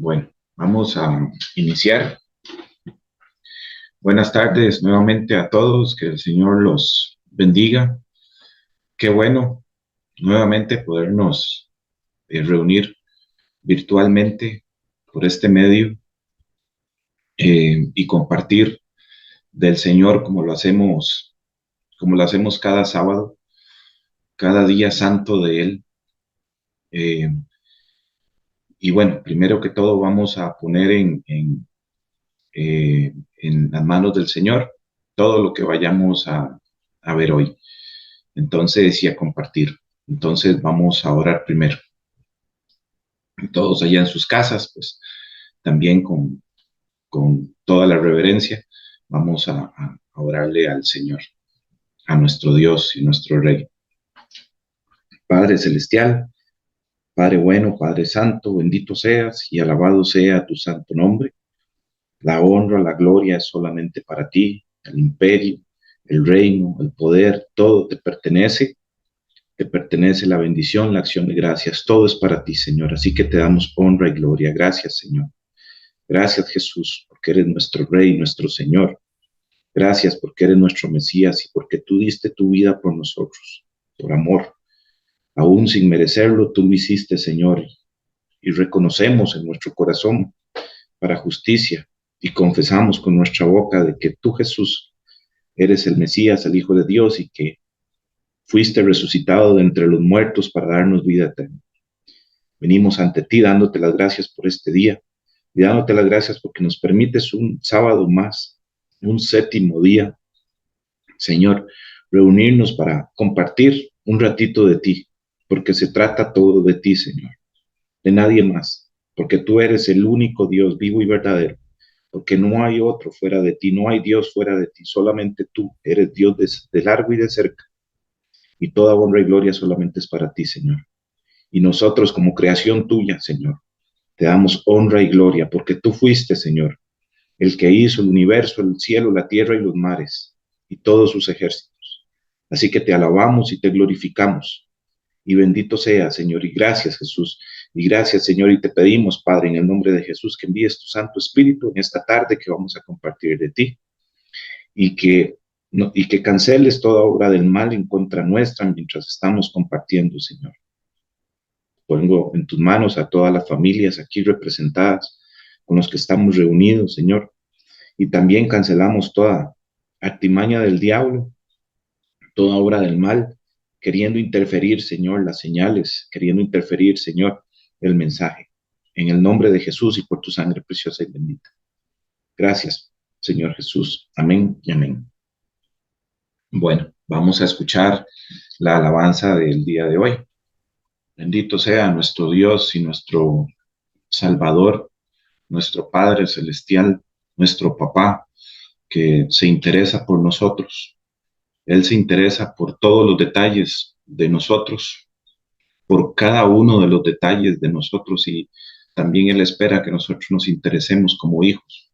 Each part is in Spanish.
Bueno, vamos a iniciar. Buenas tardes nuevamente a todos, que el Señor los bendiga. Qué bueno nuevamente podernos reunir virtualmente por este medio y compartir del Señor como lo hacemos cada sábado, cada día santo de Él. Eh, y bueno, primero que todo vamos a poner en las manos del Señor todo lo que vayamos a ver hoy. Entonces, y a compartir. Entonces, vamos a orar primero. Todos allá en sus casas, pues también con toda la reverencia, vamos a orarle al Señor, a nuestro Dios y nuestro Rey. Padre Celestial, Padre bueno, Padre Santo, bendito seas y alabado sea tu santo nombre. La honra, la gloria es solamente para ti, el imperio, el reino, el poder, todo te pertenece. Te pertenece la bendición, la acción de gracias. Todo es para ti, Señor. Así que te damos honra y gloria. Gracias, Señor. Gracias, Jesús, porque eres nuestro Rey, nuestro Señor. Gracias porque eres nuestro Mesías y porque tú diste tu vida por nosotros, por amor. Aún sin merecerlo, tú lo hiciste, Señor. Y reconocemos en nuestro corazón para justicia y confesamos con nuestra boca de que tú, Jesús, eres el Mesías, el Hijo de Dios y que fuiste resucitado de entre los muertos para darnos vida eterna. Venimos ante ti dándote las gracias por este día y dándote las gracias porque nos permites un sábado más, un séptimo día, Señor, reunirnos para compartir un ratito de ti, porque se trata todo de ti, Señor, de nadie más, porque tú eres el único Dios vivo y verdadero, porque no hay otro fuera de ti, no hay Dios fuera de ti, solamente tú eres Dios de largo y de cerca, y toda honra y gloria solamente es para ti, Señor. Y nosotros como creación tuya, Señor, te damos honra y gloria porque tú fuiste, Señor, el que hizo el universo, el cielo, la tierra y los mares y todos sus ejércitos. Así que te alabamos y te glorificamos. Y bendito sea, Señor, y gracias, Jesús. Y gracias, Señor, y te pedimos, Padre, en el nombre de Jesús, que envíes tu Santo Espíritu en esta tarde que vamos a compartir de ti y que, no, y que canceles toda obra del mal en contra nuestra mientras estamos compartiendo, Señor. Pongo en tus manos a todas las familias aquí representadas, con los que estamos reunidos, Señor. Y también cancelamos toda artimaña del diablo, toda obra del mal, queriendo interferir, Señor, las señales, queriendo interferir, Señor, el mensaje. En el nombre de Jesús y por tu sangre preciosa y bendita. Gracias, Señor Jesús. Amén y amén. Bueno, vamos a escuchar la alabanza del día de hoy. Bendito sea nuestro Dios y nuestro Salvador, nuestro Padre Celestial, nuestro Papá, que se interesa por nosotros. Él se interesa por todos los detalles de nosotros, por cada uno de los detalles de nosotros y también Él espera que nosotros nos interesemos como hijos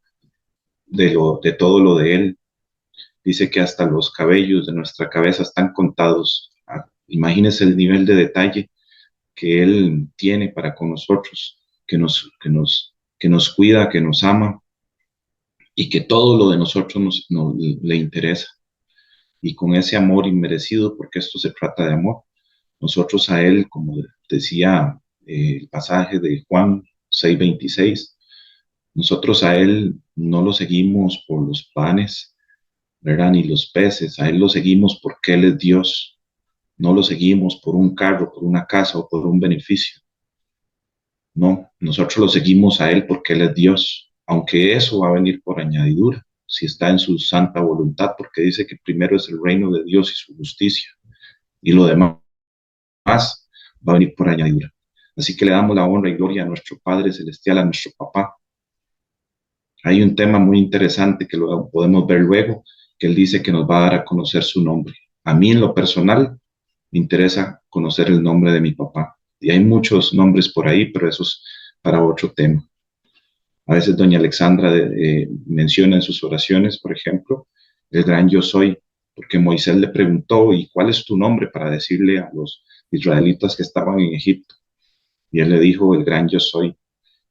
de todo lo de Él. Dice que hasta los cabellos de nuestra cabeza están contados. Imagínense el nivel de detalle que Él tiene para con nosotros, que nos cuida, que nos ama y que todo lo de nosotros le interesa. Y con ese amor inmerecido, porque esto se trata de amor, nosotros a Él, como decía el pasaje de Juan 6:26, nosotros a Él no lo seguimos por los panes, ¿verdad? Ni los peces, a Él lo seguimos porque Él es Dios, no lo seguimos por un carro, por una casa o por un beneficio. No, nosotros lo seguimos a Él porque Él es Dios, aunque eso va a venir por añadidura, si está en su santa voluntad, porque dice que primero es el reino de Dios y su justicia, y lo demás va a venir por añadidura. Así que le damos la honra y gloria a nuestro Padre Celestial, a nuestro Papá. Hay un tema muy interesante que lo podemos ver luego, que Él dice que nos va a dar a conocer su nombre. A mí en lo personal me interesa conocer el nombre de mi papá. Y hay muchos nombres por ahí, pero eso es para otro tema. A veces doña Alexandra menciona en sus oraciones, por ejemplo, el gran yo soy, porque Moisés le preguntó, ¿y cuál es tu nombre para decirle a los israelitas que estaban en Egipto? Y él le dijo, el gran yo soy.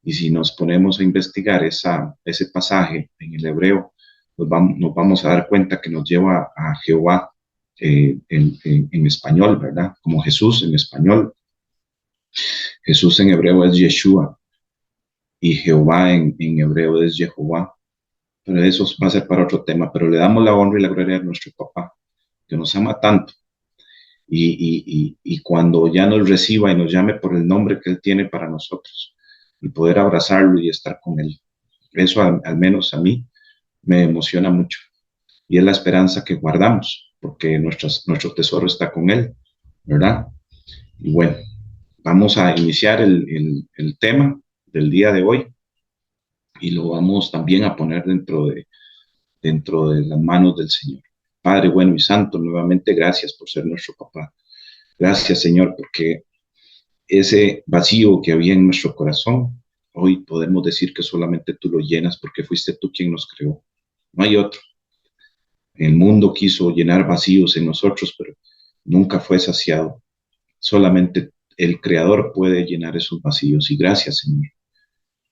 Y si nos ponemos a investigar ese pasaje en el hebreo, nos vamos a dar cuenta que nos lleva a Jehová en español, ¿verdad? Como Jesús en español. Jesús en hebreo es Yeshua y Jehová en hebreo es Jehová. Pero eso va a ser para otro tema. Pero le damos la honra y la gloria a nuestro papá, que nos ama tanto. Y cuando ya nos reciba y nos llame por el nombre que Él tiene para nosotros, y poder abrazarlo y estar con Él. Eso al menos a mí me emociona mucho. Y es la esperanza que guardamos, porque nuestro tesoro está con Él, ¿verdad? Y bueno, vamos a iniciar el tema del día de hoy y lo vamos también a poner dentro de las manos del Señor. Padre bueno y santo, nuevamente gracias por ser nuestro papá. Gracias, Señor, porque ese vacío que había en nuestro corazón, hoy podemos decir que solamente tú lo llenas porque fuiste tú quien nos creó. No hay otro. El mundo quiso llenar vacíos en nosotros, pero nunca fue saciado. Solamente el Creador puede llenar esos vacíos. Y gracias, Señor.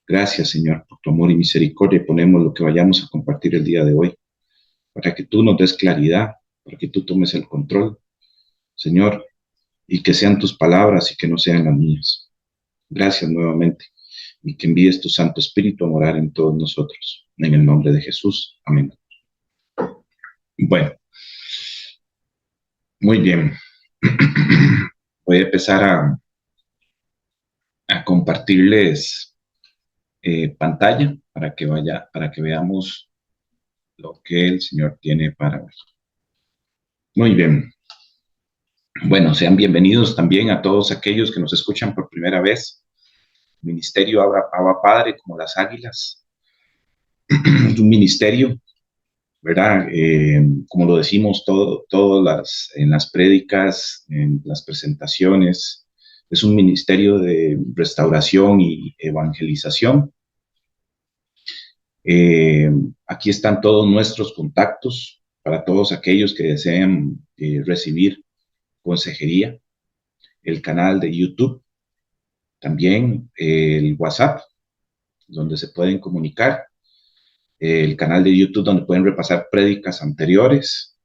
Gracias, Señor, por tu amor y misericordia. Y ponemos lo que vayamos a compartir el día de hoy, para que tú nos des claridad, para que tú tomes el control, Señor, y que sean tus palabras y que no sean las mías. Gracias nuevamente y que envíes tu Santo Espíritu a morar en todos nosotros. En el nombre de Jesús. Amén. Bueno, muy bien. Voy a empezar a compartirles pantalla para que veamos lo que el Señor tiene para hoy. Muy bien. Bueno, sean bienvenidos también a todos aquellos que nos escuchan por primera vez. Ministerio Abba Padre, como las águilas. Es un ministerio, ¿verdad? Como lo decimos en las prédicas, en las presentaciones, es un ministerio de restauración y evangelización. Aquí están todos nuestros contactos para todos aquellos que deseen recibir consejería, el canal de YouTube, también el WhatsApp, donde se pueden comunicar, el canal de YouTube donde pueden repasar prédicas anteriores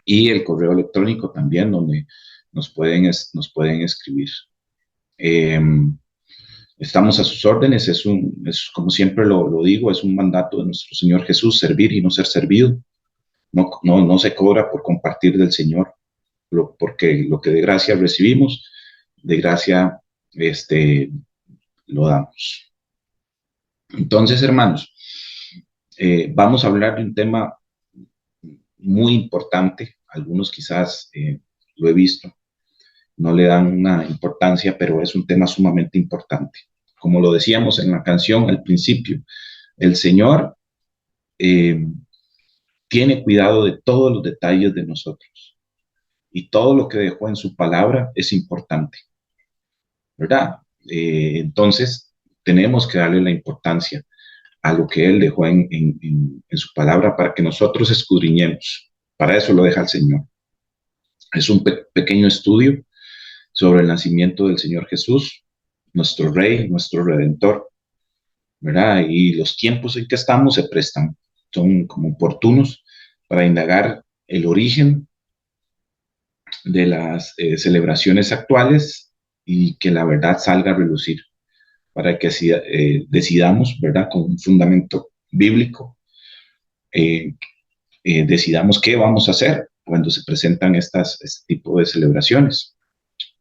y el correo electrónico también donde nos pueden escribir. Estamos a sus órdenes, es como siempre lo digo, es un mandato de nuestro Señor Jesús, servir y no ser servido. No se cobra por compartir del Señor, porque lo que de gracia recibimos, de gracia lo damos. Entonces, hermanos, vamos a hablar de un tema muy importante. Algunos quizás lo he visto, no le dan una importancia, pero es un tema sumamente importante. Como lo decíamos en la canción al principio, el Señor tiene cuidado de todos los detalles de nosotros y todo lo que dejó en su palabra es importante, ¿verdad? Entonces, tenemos que darle la importancia a lo que Él dejó en su palabra para que nosotros escudriñemos. Para eso lo deja el Señor. Es un pequeño estudio sobre el nacimiento del Señor Jesús, nuestro Rey, nuestro Redentor, ¿verdad? Y los tiempos en que estamos se prestan, son como oportunos para indagar el origen de las celebraciones actuales y que la verdad salga a relucir, para que así decidamos, ¿verdad? Con un fundamento bíblico, decidamos qué vamos a hacer cuando se presentan este tipo de celebraciones,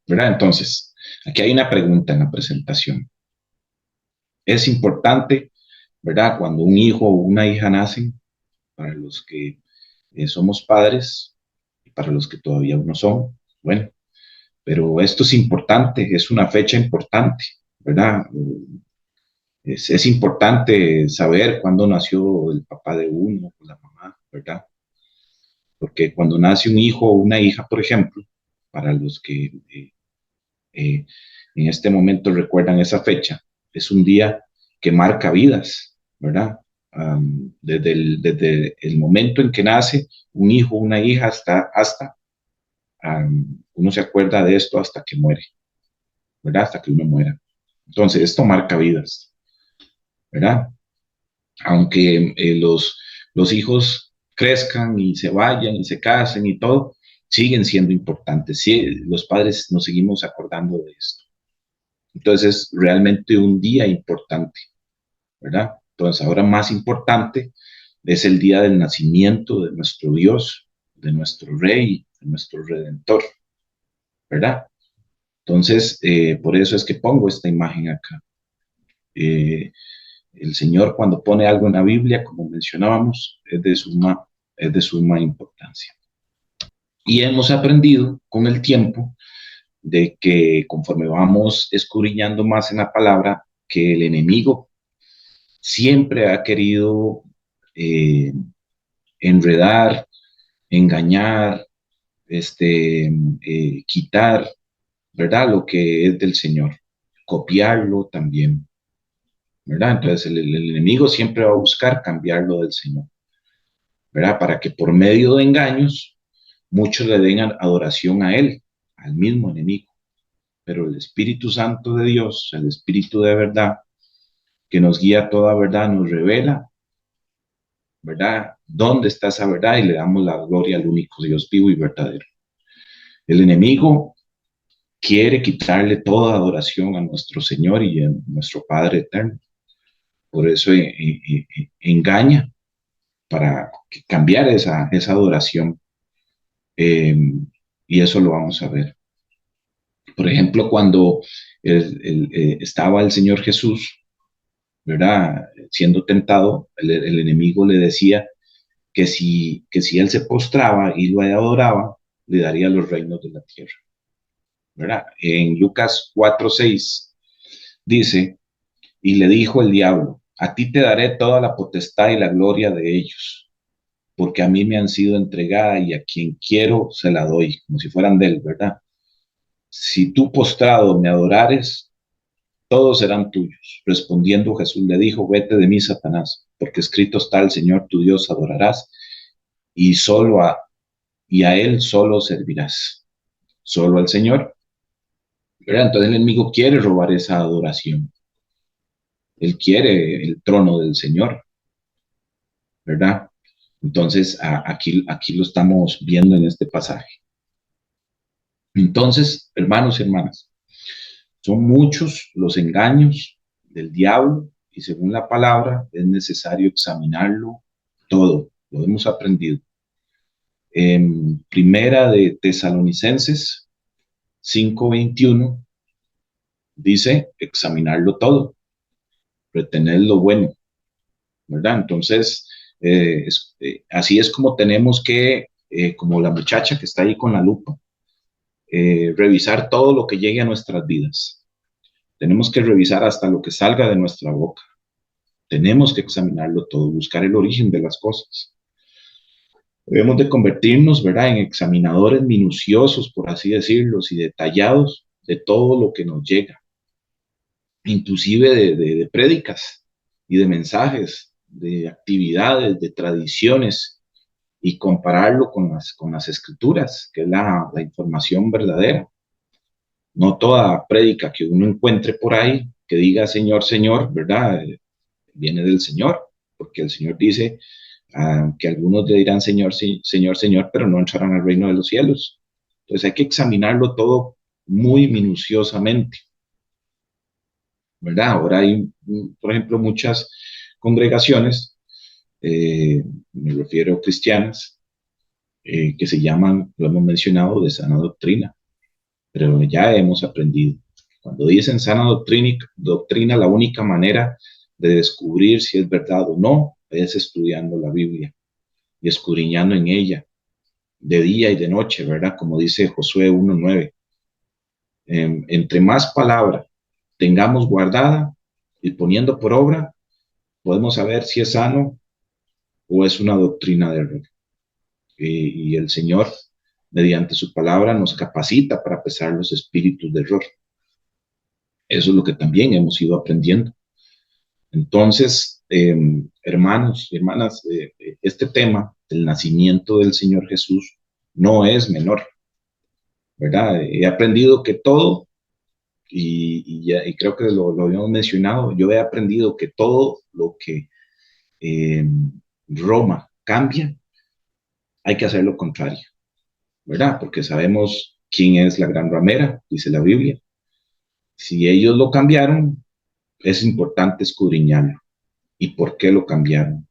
¿verdad? Entonces, aquí hay una pregunta en la presentación. Es importante, ¿verdad? Cuando un hijo o una hija nacen, para los que somos padres y para los que todavía no son, bueno, pero esto es importante, es una fecha importante, ¿verdad? Es importante saber cuándo nació el papá de uno o la mamá, ¿verdad? Porque cuando nace un hijo o una hija, por ejemplo, para los que en este momento recuerdan esa fecha, es un día que marca vidas, ¿verdad? Desde el momento en que nace un hijo o una hija hasta uno se acuerda de esto hasta que muere, ¿verdad? Hasta que uno muera. Entonces, esto marca vidas, ¿verdad? Aunque los hijos crezcan y se vayan y se casen y todo, siguen siendo importantes. Sí, los padres nos seguimos acordando de esto. Entonces, es realmente un día importante, ¿verdad? Entonces, ahora más importante es el día del nacimiento de nuestro Dios, de nuestro Rey, de nuestro Redentor, ¿verdad? Entonces, por eso es que pongo esta imagen acá. Eh, el Señor cuando pone algo en la Biblia, como mencionábamos, es de suma importancia. Y hemos aprendido con el tiempo de que conforme vamos escudriñando más en la palabra, que el enemigo siempre ha querido eh, enredar, engañar, quitar, ¿verdad? Lo que es del Señor, copiarlo también, ¿verdad? Entonces el enemigo siempre va a buscar cambiarlo del Señor, ¿verdad? Para que por medio de engaños muchos le den adoración a él, al mismo enemigo. Pero el Espíritu Santo de Dios, el Espíritu de verdad, que nos guía a toda verdad, nos revela, ¿verdad? ¿Dónde está esa verdad? Y le damos la gloria al único Dios vivo y verdadero. El enemigo quiere quitarle toda adoración a nuestro Señor y a nuestro Padre eterno. Por eso engaña para cambiar esa adoración. Eh, y eso lo vamos a ver. Por ejemplo, cuando estaba el Señor Jesús, ¿verdad? Siendo tentado, el enemigo le decía que si él se postraba y lo adoraba, le daría los reinos de la tierra, ¿verdad? En Lucas 4:6 dice, y le dijo el diablo, a ti te daré toda la potestad y la gloria de ellos, porque a mí me han sido entregada y a quien quiero se la doy, como si fueran de él, ¿verdad? Si tú postrado me adorares, todos serán tuyos. Respondiendo Jesús le dijo, vete de mí, Satanás, porque escrito está, el Señor tu Dios adorarás y y a él solo servirás. Solo al Señor, ¿verdad? Entonces el enemigo quiere robar esa adoración. Él quiere el trono del Señor, ¿verdad? Entonces aquí lo estamos viendo en este pasaje. Entonces, hermanos y hermanas, son muchos los engaños del diablo y según la palabra es necesario examinarlo todo. Lo hemos aprendido. En Primera de Tesalonicenses 5:21 dice examinarlo todo, retener lo bueno, ¿verdad? Entonces, así es como tenemos que, como la muchacha que está ahí con la lupa, revisar todo lo que llegue a nuestras vidas. Tenemos que revisar hasta lo que salga de nuestra boca. Tenemos que examinarlo todo, buscar el origen de las cosas. Debemos de convertirnos, ¿verdad?, en examinadores minuciosos, por así decirlo, y detallados de todo lo que nos llega, inclusive de prédicas y de mensajes, de actividades, de tradiciones, y compararlo con las escrituras, que es la información verdadera. No toda prédica que uno encuentre por ahí, que diga Señor, Señor, ¿verdad? Viene del Señor, porque el Señor dice que algunos le dirán Señor, sí, Señor, Señor, pero no entrarán al reino de los cielos. Entonces hay que examinarlo todo muy minuciosamente, ¿verdad? Ahora hay, por ejemplo, muchas congregaciones, me refiero a cristianas, que se llaman, lo hemos mencionado, de sana doctrina, pero ya hemos aprendido. Cuando dicen sana doctrina, la única manera de descubrir si es verdad o no es estudiando la Biblia y escudriñando en ella de día y de noche, ¿verdad? Como dice Josué 1:9. Entre más palabra tengamos guardada y poniendo por obra, podemos saber si es sano o es una doctrina de error. Y el Señor, mediante su palabra, nos capacita para pesar los espíritus de error. Eso es lo que también hemos ido aprendiendo. Entonces, hermanos y hermanas, este tema del nacimiento del Señor Jesús no es menor, ¿verdad? He aprendido que todo y creo que lo habíamos mencionado, yo he aprendido que todo lo que eh, Roma cambia, hay que hacer lo contrario, ¿verdad? Porque sabemos quién es la gran ramera, dice la Biblia. Si ellos lo cambiaron, es importante escudriñarlo. ¿Y por qué lo cambiaron?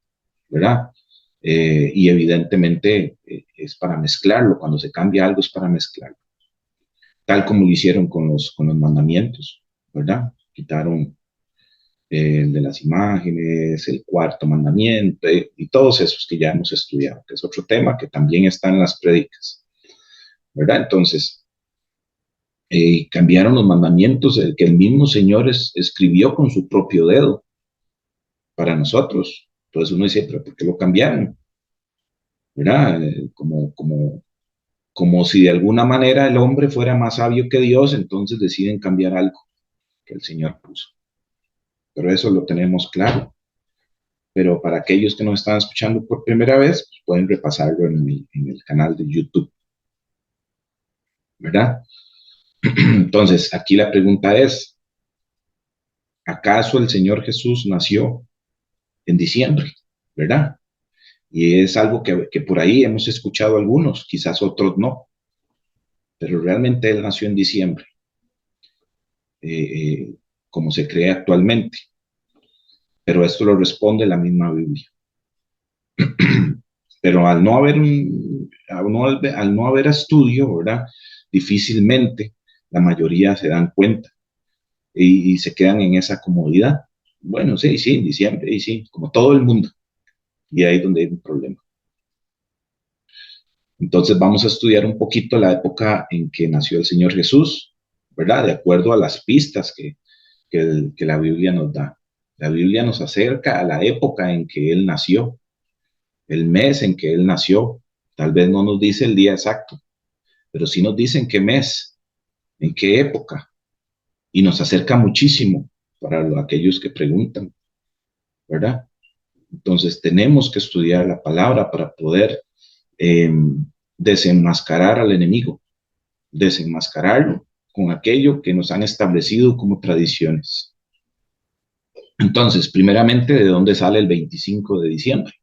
¿Verdad? Y evidentemente es para mezclarlo. Cuando se cambia algo es para mezclarlo. Tal como lo hicieron con los mandamientos, ¿verdad? Quitaron el de las imágenes, el cuarto mandamiento y todos esos que ya hemos estudiado, que es otro tema que también está en las prédicas, ¿verdad? Entonces, cambiaron los mandamientos que el mismo Señor escribió con su propio dedo para nosotros. Entonces uno dice, pero ¿por qué lo cambiaron? ¿Verdad? Como si de alguna manera el hombre fuera más sabio que Dios, entonces deciden cambiar algo que el Señor puso. Pero eso lo tenemos claro. Pero para aquellos que nos están escuchando por primera vez, pues pueden repasarlo en el canal de YouTube, ¿verdad? Entonces, aquí la pregunta es, ¿acaso el Señor Jesús nació en diciembre? ¿Verdad? Y es algo que por ahí hemos escuchado algunos, quizás otros no, pero realmente Él nació en diciembre, eh, eh, como se cree actualmente. Pero esto lo responde la misma Biblia. Pero al no haber estudio, ¿verdad? Difícilmente la mayoría se dan cuenta y se quedan en esa comodidad. Bueno, sí, sí, en diciembre, y sí, como todo el mundo. Y ahí es donde hay un problema. Entonces vamos a estudiar un poquito la época en que nació el Señor Jesús, ¿verdad? De acuerdo a las pistas que la Biblia nos da. La Biblia nos acerca a la época en que Él nació, el mes en que Él nació. Tal vez no nos dice el día exacto, pero sí nos dice en qué mes, en qué época, y nos acerca muchísimo para aquellos que preguntan, ¿verdad? Entonces tenemos que estudiar la palabra para poder eh, desenmascarar al enemigo, desenmascararlo con aquello que nos han establecido como tradiciones. Entonces, primeramente, ¿de dónde sale el 25 de diciembre?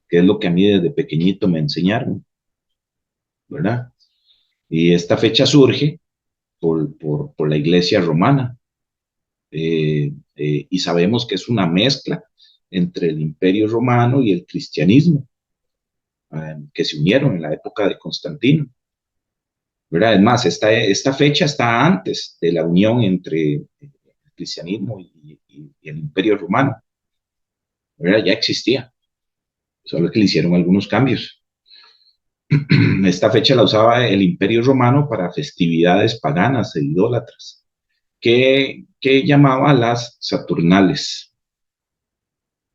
Que es lo que a mí desde pequeñito me enseñaron, ¿verdad? Y esta fecha surge por la iglesia romana, y sabemos que es una mezcla entre el imperio romano y el cristianismo, que se unieron en la época de Constantino, ¿verdad? Es más, esta fecha está antes de la unión entre el cristianismo y el imperio romano, ¿verdad? Ya existía, solo que le hicieron algunos cambios. Esta fecha la usaba el imperio romano para festividades paganas e idólatras, que llamaba las Saturnales.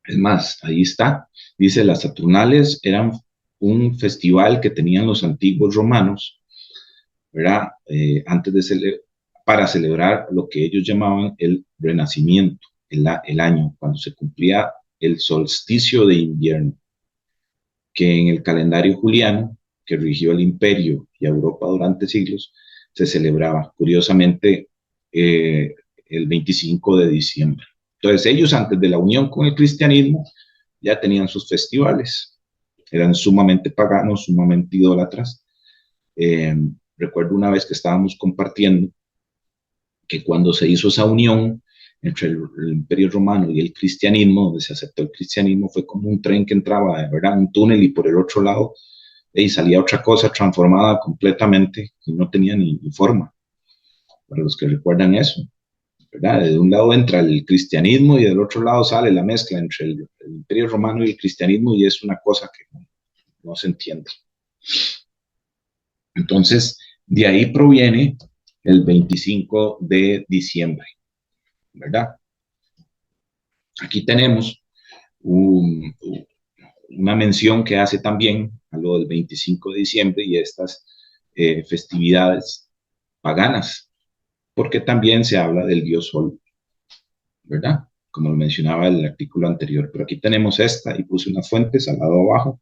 Es más, ahí está. Dice, las Saturnales eran un festival que tenían los antiguos romanos, ¿verdad? Para celebrar lo que ellos llamaban el renacimiento, el año, cuando se cumplía el solsticio de invierno, que en el calendario juliano, que rigió el imperio y a Europa durante siglos, se celebraba, curiosamente, el 25 de diciembre. Entonces ellos, antes de la unión con el cristianismo, ya tenían sus festivales. Eran sumamente paganos, sumamente idólatras. Eh, Recuerdo una vez que estábamos compartiendo que cuando se hizo esa unión entre el Imperio Romano y el cristianismo, donde se aceptó el cristianismo, fue como un tren que entraba, de verdad, un túnel y por el otro lado y salía otra cosa transformada completamente y no tenía ni forma. Para los que recuerdan eso, ¿verdad? De un lado entra el cristianismo y del otro lado sale la mezcla entre el Imperio Romano y el cristianismo y es una cosa que no se entiende. Entonces, de ahí proviene el 25 de diciembre, ¿verdad? Aquí tenemos un, una mención que hace también a lo del 25 de diciembre y estas festividades paganas, porque también se habla del dios Sol, ¿verdad? Como lo mencionaba el artículo anterior. Pero aquí tenemos esta y puse unas fuentes al lado abajo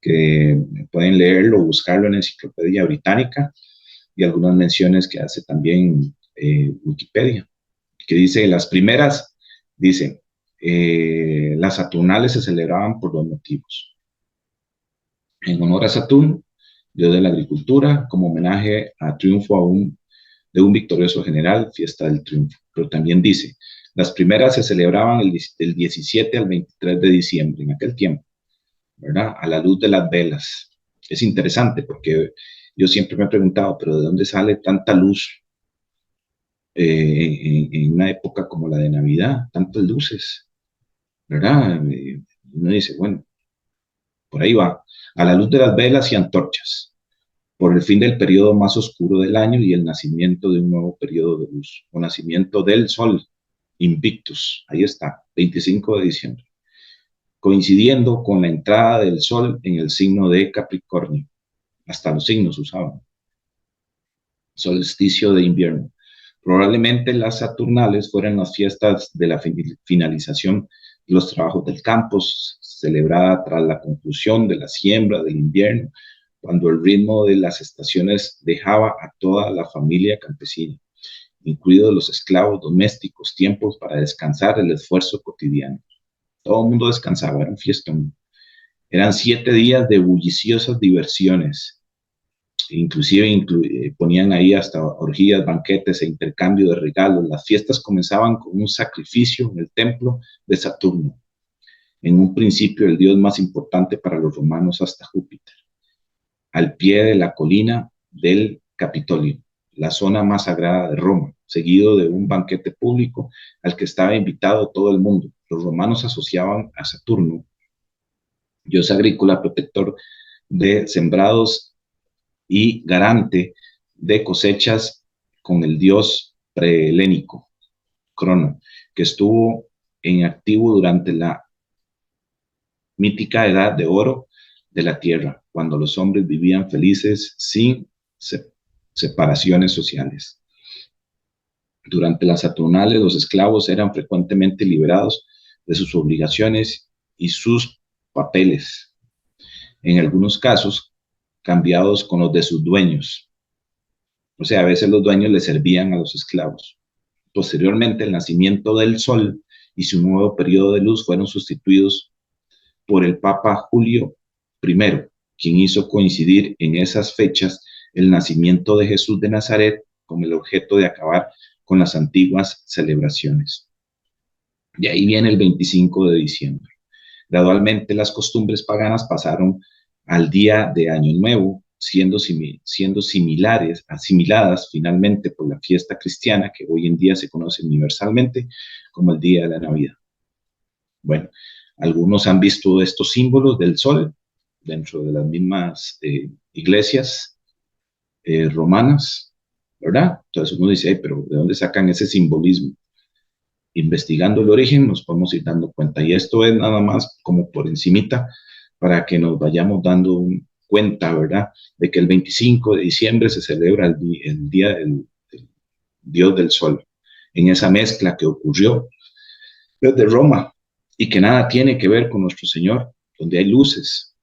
que pueden leerlo o buscarlo en la Enciclopedia Británica y algunas menciones que hace también Wikipedia, que dice, las Saturnales se celebraban por dos motivos. En honor a Saturno, dios de la agricultura, como homenaje a triunfo de un victorioso general, fiesta del triunfo. Pero también dice, las primeras se celebraban del 17 al 23 de diciembre, en aquel tiempo, ¿verdad? A la luz de las velas. Es interesante porque yo siempre me he preguntado, pero ¿de dónde sale tanta luz en una época como la de Navidad? Tantas luces, ¿verdad? Uno dice, bueno, por ahí va. A la luz de las velas y antorchas, por el fin del periodo más oscuro del año y el nacimiento de un nuevo periodo de luz, o nacimiento del sol, Invictus, ahí está, 25 de diciembre, coincidiendo con la entrada del sol en el signo de Capricornio. Hasta los signos usaban. Solsticio de invierno. Probablemente las Saturnales fueran las fiestas de la finalización de los trabajos del campo, celebrada tras la conclusión de la siembra del invierno, cuando el ritmo de las estaciones dejaba a toda la familia campesina, incluidos los esclavos domésticos, tiempos para descansar el esfuerzo cotidiano. Todo el mundo descansaba, era un fiestón. Eran 7 días de bulliciosas diversiones. Inclusive ponían ahí hasta orgías, banquetes e intercambio de regalos. Las fiestas comenzaban con un sacrificio en el templo de Saturno, en un principio el dios más importante para los romanos hasta Júpiter, al pie de la colina del Capitolio, la zona más sagrada de Roma, seguido de un banquete público al que estaba invitado todo el mundo. Los romanos asociaban a Saturno, dios agrícola, protector de sembrados y garante de cosechas, con el dios prehelénico, Crono, que estuvo en activo durante la mítica edad de oro de la tierra, cuando los hombres vivían felices sin separaciones sociales. Durante las Saturnales, los esclavos eran frecuentemente liberados de sus obligaciones y sus papeles, en algunos casos cambiados con los de sus dueños. O sea, a veces los dueños le servían a los esclavos. Posteriormente, el nacimiento del sol y su nuevo periodo de luz fueron sustituidos por el Papa Julio I, quien hizo coincidir en esas fechas el nacimiento de Jesús de Nazaret con el objeto de acabar con las antiguas celebraciones. De ahí viene el 25 de diciembre. Gradualmente las costumbres paganas pasaron al día de Año Nuevo, siendo asimiladas finalmente por la fiesta cristiana que hoy en día se conoce universalmente como el Día de la Navidad. Bueno, algunos han visto estos símbolos del sol dentro de las mismas iglesias romanas, ¿verdad? Entonces uno dice, pero ¿de dónde sacan ese simbolismo? Investigando el origen nos podemos ir dando cuenta. Y esto es nada más como por encimita para que nos vayamos dando cuenta, ¿verdad? De que el 25 de diciembre se celebra el Día del Dios del Sol. En esa mezcla que ocurrió desde Roma y que nada tiene que ver con nuestro Señor, donde hay luces,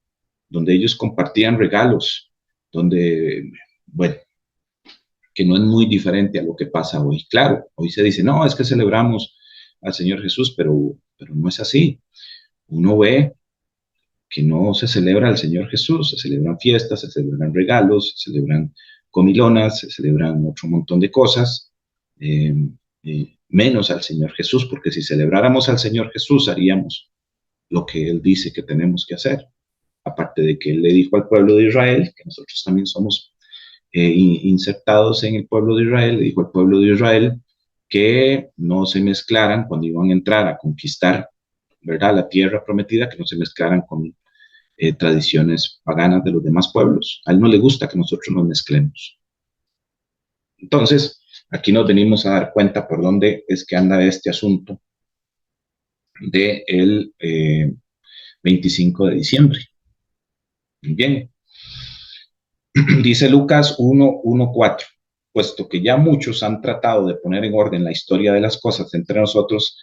donde ellos compartían regalos, donde, bueno, que no es muy diferente a lo que pasa hoy. Claro, hoy se dice, no, es que celebramos al Señor Jesús, pero no es así. Uno ve que no se celebra al Señor Jesús, se celebran fiestas, se celebran regalos, se celebran comilonas, se celebran otro montón de cosas, menos al Señor Jesús, porque si celebráramos al Señor Jesús haríamos lo que Él dice que tenemos que hacer. Aparte de que Él le dijo al pueblo de Israel, que nosotros también somos insertados en el pueblo de Israel, le dijo al pueblo de Israel que no se mezclaran cuando iban a entrar a conquistar, ¿verdad?, la tierra prometida, que no se mezclaran con tradiciones paganas de los demás pueblos. A Él no le gusta que nosotros nos mezclemos. Entonces, aquí nos venimos a dar cuenta por dónde es que anda este asunto del 25 de diciembre. Bien. Dice Lucas 1:4, puesto que ya muchos han tratado de poner en orden la historia de las cosas entre nosotros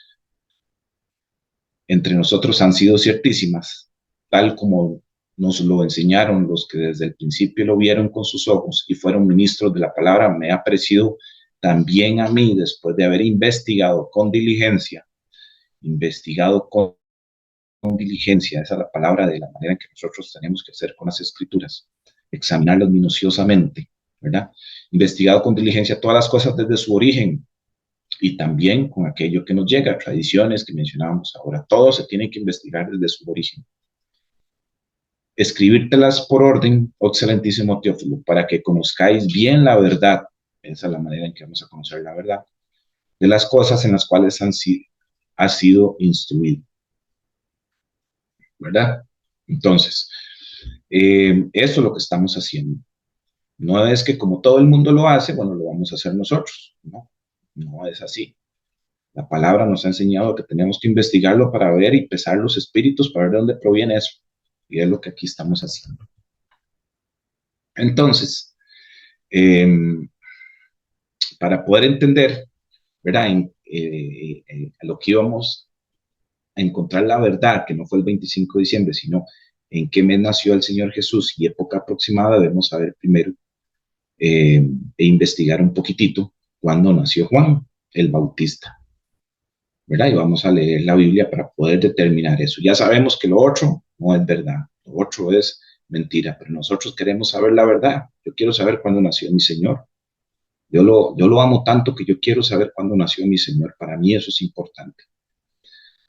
han sido ciertísimas, tal como nos lo enseñaron los que desde el principio lo vieron con sus ojos y fueron ministros de la palabra. Me ha parecido también a mí, después de haber investigado con diligencia, esa es la palabra de la manera en que nosotros tenemos que hacer con las escrituras, examinarlas minuciosamente, ¿verdad? Investigado con diligencia todas las cosas desde su origen y también con aquello que nos llega, tradiciones que mencionábamos ahora, todo se tiene que investigar desde su origen. Escribírtelas por orden, oh excelentísimo Teófilo, para que conozcáis bien la verdad, esa es la manera en que vamos a conocer la verdad, de las cosas en las cuales ha sido instruido, ¿verdad? Entonces, eso es lo que estamos haciendo. No es que como todo el mundo lo hace, bueno, lo vamos a hacer nosotros. No, no es así. La palabra nos ha enseñado que tenemos que investigarlo para ver y pesar los espíritus para ver de dónde proviene eso. Y es lo que aquí estamos haciendo. Entonces, eh, para poder entender, ¿verdad? A lo que íbamos a encontrar la verdad, que no fue el 25 de diciembre, sino en qué mes nació el Señor Jesús y época aproximada, debemos saber primero e investigar un poquitito cuándo nació Juan el Bautista, ¿verdad? Y vamos a leer la Biblia para poder determinar eso. Ya sabemos que lo otro no es verdad, lo otro es mentira, pero nosotros queremos saber la verdad. Yo quiero saber cuándo nació mi Señor. Yo lo amo tanto que yo quiero saber cuándo nació mi Señor. Para mí eso es importante.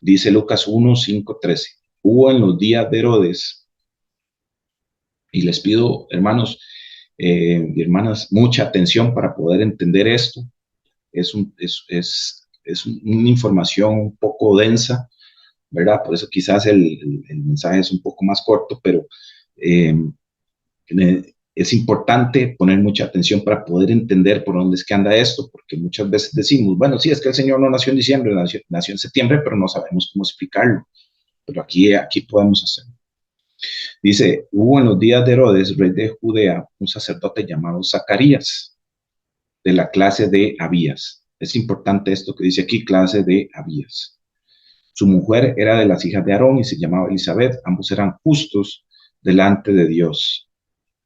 Dice Lucas 1, 5, 13. Hubo en los días de Herodes, y les pido, hermanos y hermanas, mucha atención para poder entender esto. Es una información un poco densa, ¿verdad? Por eso quizás el mensaje es un poco más corto, pero eh, es importante poner mucha atención para poder entender por dónde es que anda esto, porque muchas veces decimos, bueno, sí, es que el Señor no nació en diciembre, nació en septiembre, pero no sabemos cómo explicarlo. Pero aquí podemos hacerlo. Dice, hubo en los días de Herodes, rey de Judea, un sacerdote llamado Zacarías, de la clase de Abías. Es importante esto que dice aquí, clase de Abías. Su mujer era de las hijas de Aarón y se llamaba Elizabeth. Ambos eran justos delante de Dios.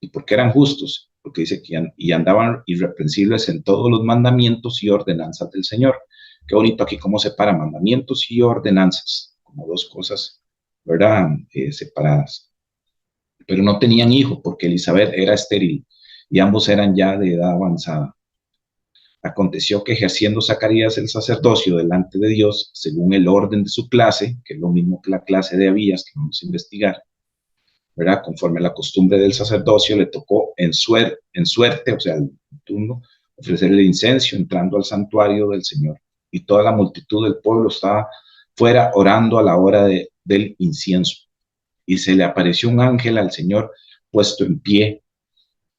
¿Y por qué eran justos? Porque dice que y andaban irreprensibles en todos los mandamientos y ordenanzas del Señor. Qué bonito aquí cómo separa mandamientos y ordenanzas, como dos cosas, ¿verdad? Separadas. Pero no tenían hijo porque Elizabeth era estéril y ambos eran ya de edad avanzada. Aconteció que ejerciendo Zacarías el sacerdocio delante de Dios, según el orden de su clase, que es lo mismo que la clase de Abías, que vamos a investigar, ¿verdad? Conforme a la costumbre del sacerdocio, le tocó en suerte, o sea, el turno, ofrecerle incenso entrando al santuario del Señor. Y toda la multitud del pueblo estaba fuera orando a la hora del incienso. Y se le apareció un ángel al Señor puesto en pie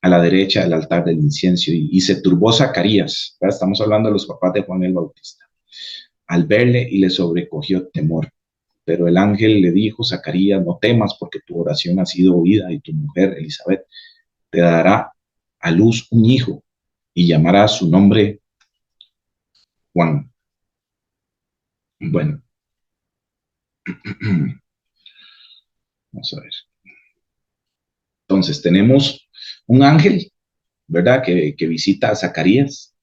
a la derecha del altar del incienso y se turbó Zacarías, ¿verdad? Estamos hablando de los papás de Juan el Bautista, al verle y le sobrecogió temor. Pero el ángel le dijo, Zacarías, no temas porque tu oración ha sido oída y tu mujer, Elizabeth, te dará a luz un hijo y llamará su nombre Juan. Bueno, vamos a ver. Entonces tenemos un ángel, ¿verdad? Que visita a Zacarías.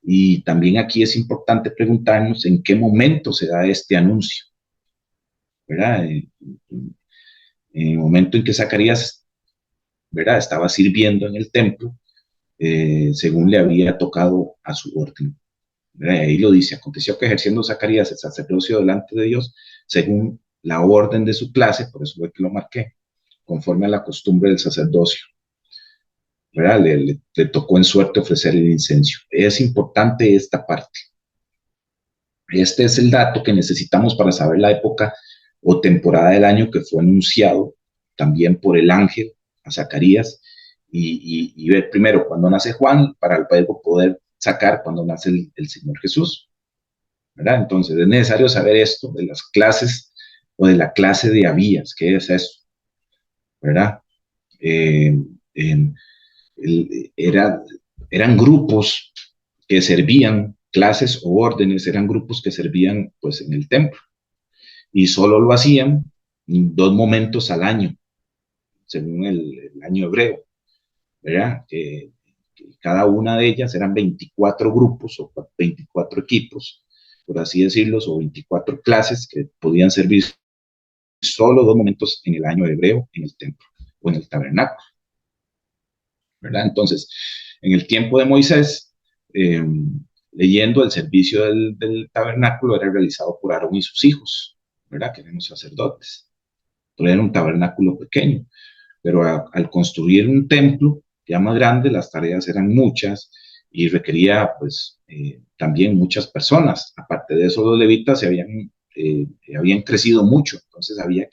Y también aquí es importante preguntarnos en qué momento se da este anuncio, ¿verdad? En el momento en que Zacarías, ¿verdad? Estaba sirviendo en el templo, según le había tocado a su orden. ¿Verdad? Ahí lo dice, aconteció que ejerciendo Zacarías el sacerdocio delante de Dios, según la orden de su clase, por eso fue que lo marqué, conforme a la costumbre del sacerdocio. ¿Verdad? Le tocó en suerte ofrecer el incenso. Es importante esta parte. Este es el dato que necesitamos para saber la época o temporada del año que fue anunciado también por el ángel a Zacarías y ver primero cuándo nace Juan para luego poder sacar cuándo nace el Señor Jesús, ¿verdad? Entonces es necesario saber esto de las clases o de la clase de Abías, ¿qué es eso? ¿Verdad? Eh, en, era, eran grupos que servían, clases o órdenes, eran grupos que servían pues en el templo y solo lo hacían en 2 momentos al año, según el año hebreo, ¿verdad? cada una de ellas eran 24 grupos o 24 equipos, por así decirlo, o 24 clases que podían servir solo 2 momentos en el año hebreo en el templo o en el tabernáculo, ¿verdad? Entonces, en el tiempo de Moisés, eh, leyendo, el servicio del tabernáculo era realizado por Aarón y sus hijos, ¿verdad? Que eran los sacerdotes. Pero era un tabernáculo pequeño, pero al construir un templo ya más grande, las tareas eran muchas y requería, pues, también muchas personas. Aparte de eso, los levitas habían crecido mucho, entonces había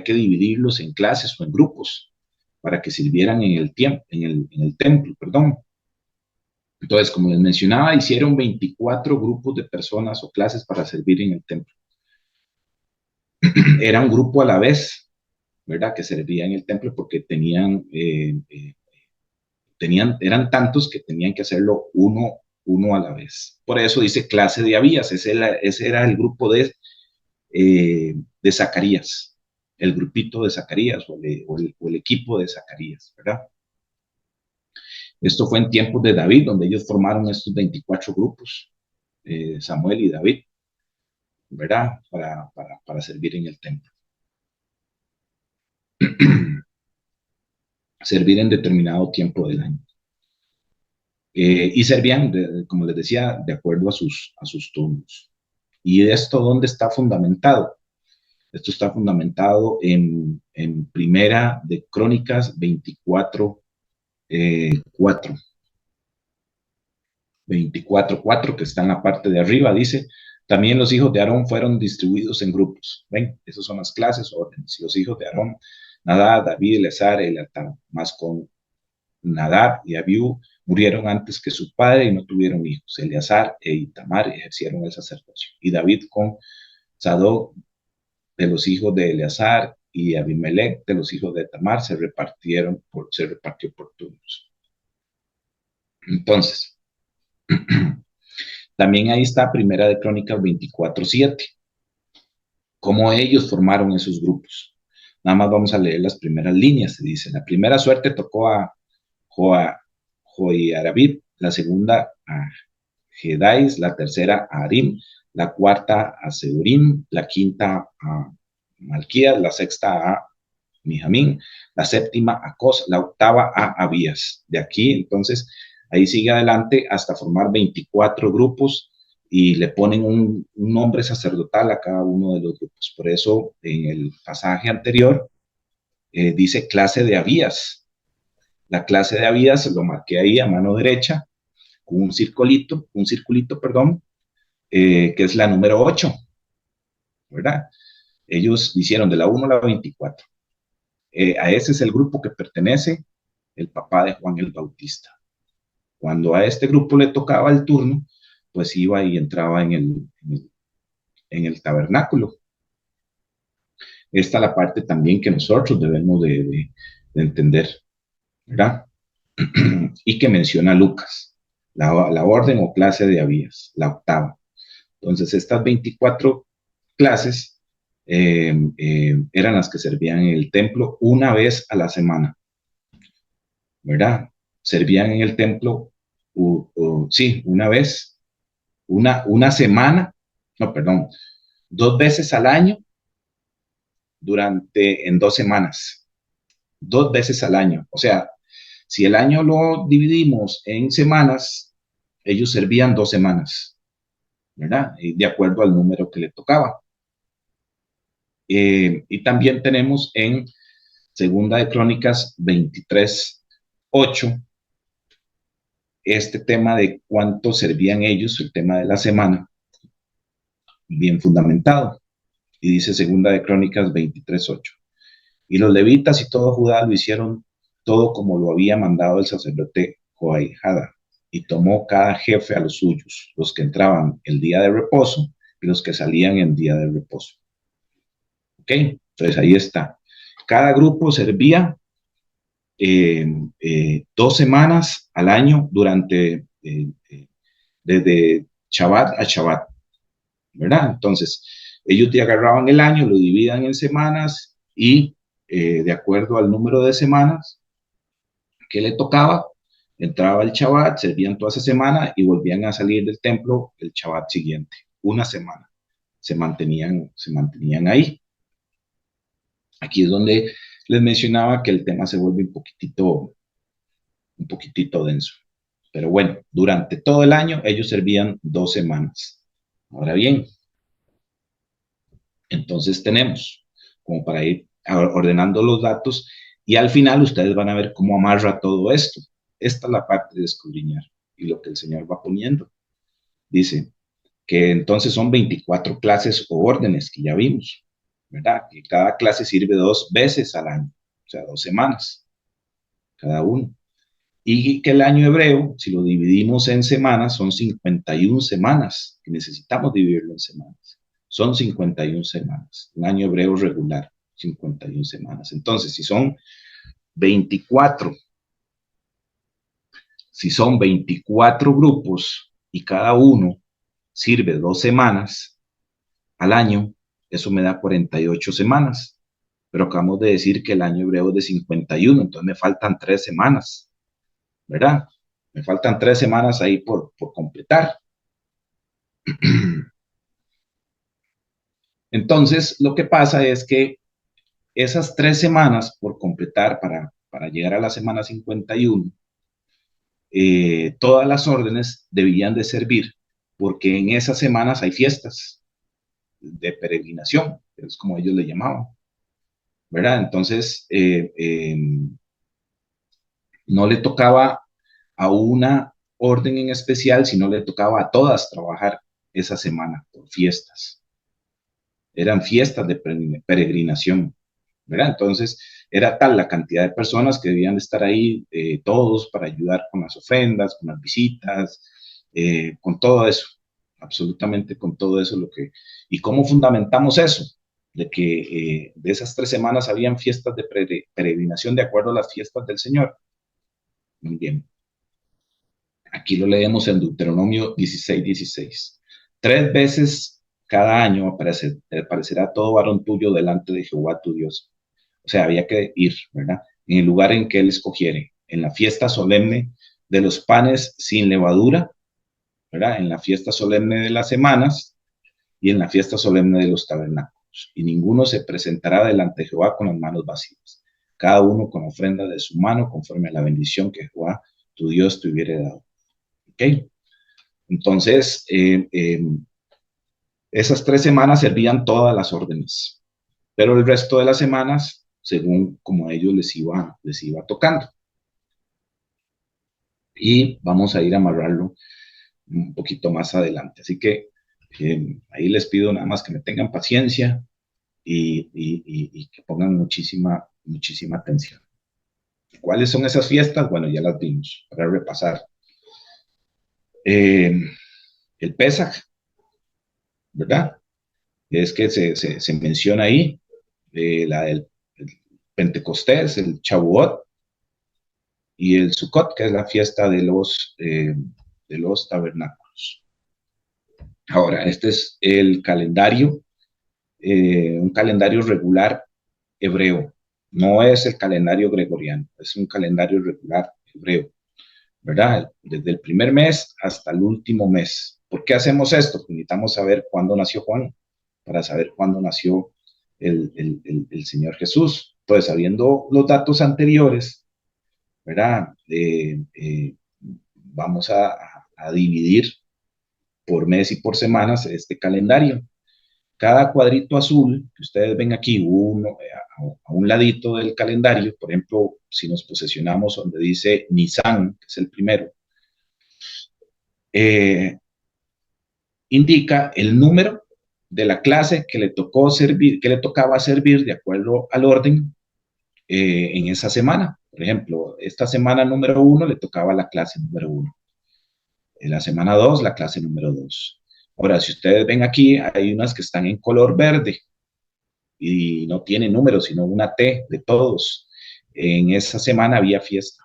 que dividirlos en clases o en grupos para que sirvieran en el templo, perdón. Entonces, como les mencionaba, hicieron 24 grupos de personas o clases para servir en el templo. Era un grupo a la vez, ¿verdad? Que servía en el templo porque eran tantos que tenían que hacerlo uno a la vez. Por eso dice clase de Abías, ese era el grupo de Zacarías, el grupito de Zacarías o el equipo de Zacarías, ¿verdad? Esto fue en tiempos de David, donde ellos formaron estos 24 grupos, Samuel y David, ¿verdad? Para servir en el templo. Servir en determinado tiempo del año. Y servían, como les decía, de acuerdo a sus turnos. ¿Y esto dónde está fundamentado? Esto está fundamentado en Primera de Crónicas 24, 4. 24:4, que está en la parte de arriba, dice: también los hijos de Aarón fueron distribuidos en grupos. ¿Ven? Esas son las clases, órdenes. Los hijos de Aarón: Nadab, David, Eleazar, Elatán. Más con Nadab y Abiú murieron antes que su padre y no tuvieron hijos. Eleazar e Itamar ejercieron el sacerdocio. Y David con Sadoc de los hijos de Eleazar y Abimelech de los hijos de Tamar se repartió por turnos. Entonces, también ahí está Primera de Crónicas 24:7, cómo ellos formaron esos grupos. Nada más vamos a leer las primeras líneas. Se dice: la primera suerte tocó a Joiarabid, la segunda a Gedais, la tercera a Arim, la cuarta a Seurim, la quinta a Malquías, la sexta a Mijamín, la séptima a Cos, la octava a Abías. De aquí, entonces, ahí sigue adelante hasta formar 24 grupos y le ponen un nombre sacerdotal a cada uno de los grupos. Por eso, en el pasaje anterior, dice clase de Abías. La clase de Abías lo marqué ahí a mano derecha con un circulito, perdón, que es la número 8, ¿verdad? Ellos hicieron de la 1 a la 24. A ese es el grupo que pertenece el papá de Juan el Bautista. Cuando a este grupo le tocaba el turno, pues iba y entraba en el tabernáculo. Esta es la parte también que nosotros debemos de entender, ¿verdad? Y que menciona Lucas, la orden o clase de Abías, la octava. Entonces, estas 24 clases eran las que servían en el templo una vez a la semana, ¿verdad? Servían en el templo, sí, una semana, no, perdón, 2 veces al año en 2 semanas, 2 veces al año. O sea, si el año lo dividimos en semanas, ellos servían 2 semanas, ¿verdad? De acuerdo al número que le tocaba. Y también tenemos en Segunda de Crónicas 23:8 este tema de cuánto servían ellos, el tema de la semana, bien fundamentado. Y dice Segunda de Crónicas 23:8: y los levitas y todo Judá lo hicieron todo como lo había mandado el sacerdote Joiada, y tomó cada jefe a los suyos, los que entraban el día de reposo y los que salían en día de reposo. ¿Ok? Entonces ahí está. Cada grupo servía 2 semanas al año desde Shabbat a Shabbat, ¿verdad? Entonces, ellos te agarraban el año, lo dividían en semanas y de acuerdo al número de semanas que le tocaba, entraba el Shabbat, servían toda esa semana y volvían a salir del templo el Shabbat siguiente. Una semana se mantenían ahí. Aquí es donde les mencionaba que el tema se vuelve un poquitito denso. Pero bueno, durante todo el año ellos servían 2 semanas. Ahora bien, entonces tenemos como para ir ordenando los datos y al final ustedes van a ver cómo amarra todo esto. Esta es la parte de escudriñar y lo que el Señor va poniendo. Dice que entonces son 24 clases o órdenes que ya vimos, ¿verdad? Que cada clase sirve 2 veces al año, o sea, 2 semanas cada uno. Y que el año hebreo, si lo dividimos en semanas, son 51 semanas, que necesitamos dividirlo en semanas. Son 51 semanas, un año hebreo regular, 51 semanas. Entonces, veinticuatro, si son 24 grupos y cada uno sirve 2 semanas al año, eso me da 48 semanas. Pero acabamos de decir que el año hebreo es de 51, entonces me faltan 3 semanas, ¿verdad? Me faltan 3 semanas ahí por completar. Entonces, lo que pasa es que esas 3 semanas por completar para llegar a la semana 51, todas las órdenes debían de servir, porque en esas semanas hay fiestas de peregrinación, es como ellos le llamaban, ¿verdad? Entonces, no le tocaba a una orden en especial, sino le tocaba a todas trabajar esa semana por fiestas. Eran fiestas de peregrinación, ¿verdad? Entonces, era tal la cantidad de personas que debían de estar ahí, todos, para ayudar con las ofrendas, con las visitas, con todo eso, absolutamente con todo eso. ¿Y cómo fundamentamos eso? De que de esas 3 semanas habían fiestas de peregrinación de acuerdo a las fiestas del Señor. Muy bien. Aquí lo leemos en Deuteronomio 16:16. 3 veces cada año aparecerá todo varón tuyo delante de Jehová tu Dios. O sea, había que ir, ¿verdad? En el lugar en que él escogiere, en la fiesta solemne de los panes sin levadura, ¿verdad? En la fiesta solemne de las semanas y en la fiesta solemne de los tabernáculos. Y ninguno se presentará delante de Jehová con las manos vacías. Cada uno con ofrenda de su mano, conforme a la bendición que Jehová tu Dios te hubiere dado. ¿Ok? Entonces, esas 3 semanas servían todas las órdenes, pero el resto de las semanas, según como a ellos les iba tocando. Y vamos a ir a amarrarlo un poquito más adelante. Así que ahí les pido nada más que me tengan paciencia y que pongan muchísima atención. ¿Cuáles son esas fiestas? Bueno, ya las vimos para repasar. El Pesaj, ¿verdad? Es que se menciona ahí la del el Pentecostés, el Shavuot y el Sukkot, que es la fiesta de los tabernáculos. Ahora, este es el calendario, un calendario regular hebreo. No es el calendario gregoriano, es un calendario regular hebreo, ¿verdad? Desde el primer mes hasta el último mes. ¿Por qué hacemos esto? Porque necesitamos saber cuándo nació Juan, para saber cuándo nació el Señor Jesús. Pues sabiendo los datos anteriores, ¿verdad? Vamos a dividir por mes y por semanas este calendario. Cada cuadrito azul que ustedes ven aquí, uno a un ladito del calendario, por ejemplo, si nos posesionamos donde dice Nisan, que es el primero, indica el número de la clase que le tocó servir, que le tocaba servir de acuerdo al orden en esa semana. Por ejemplo, esta semana número 1 le tocaba la clase número 1. En la semana 2, la clase número 2. Ahora, si ustedes ven aquí, hay unas que están en color verde y no tienen número, sino una T de todos. En esa semana había fiesta.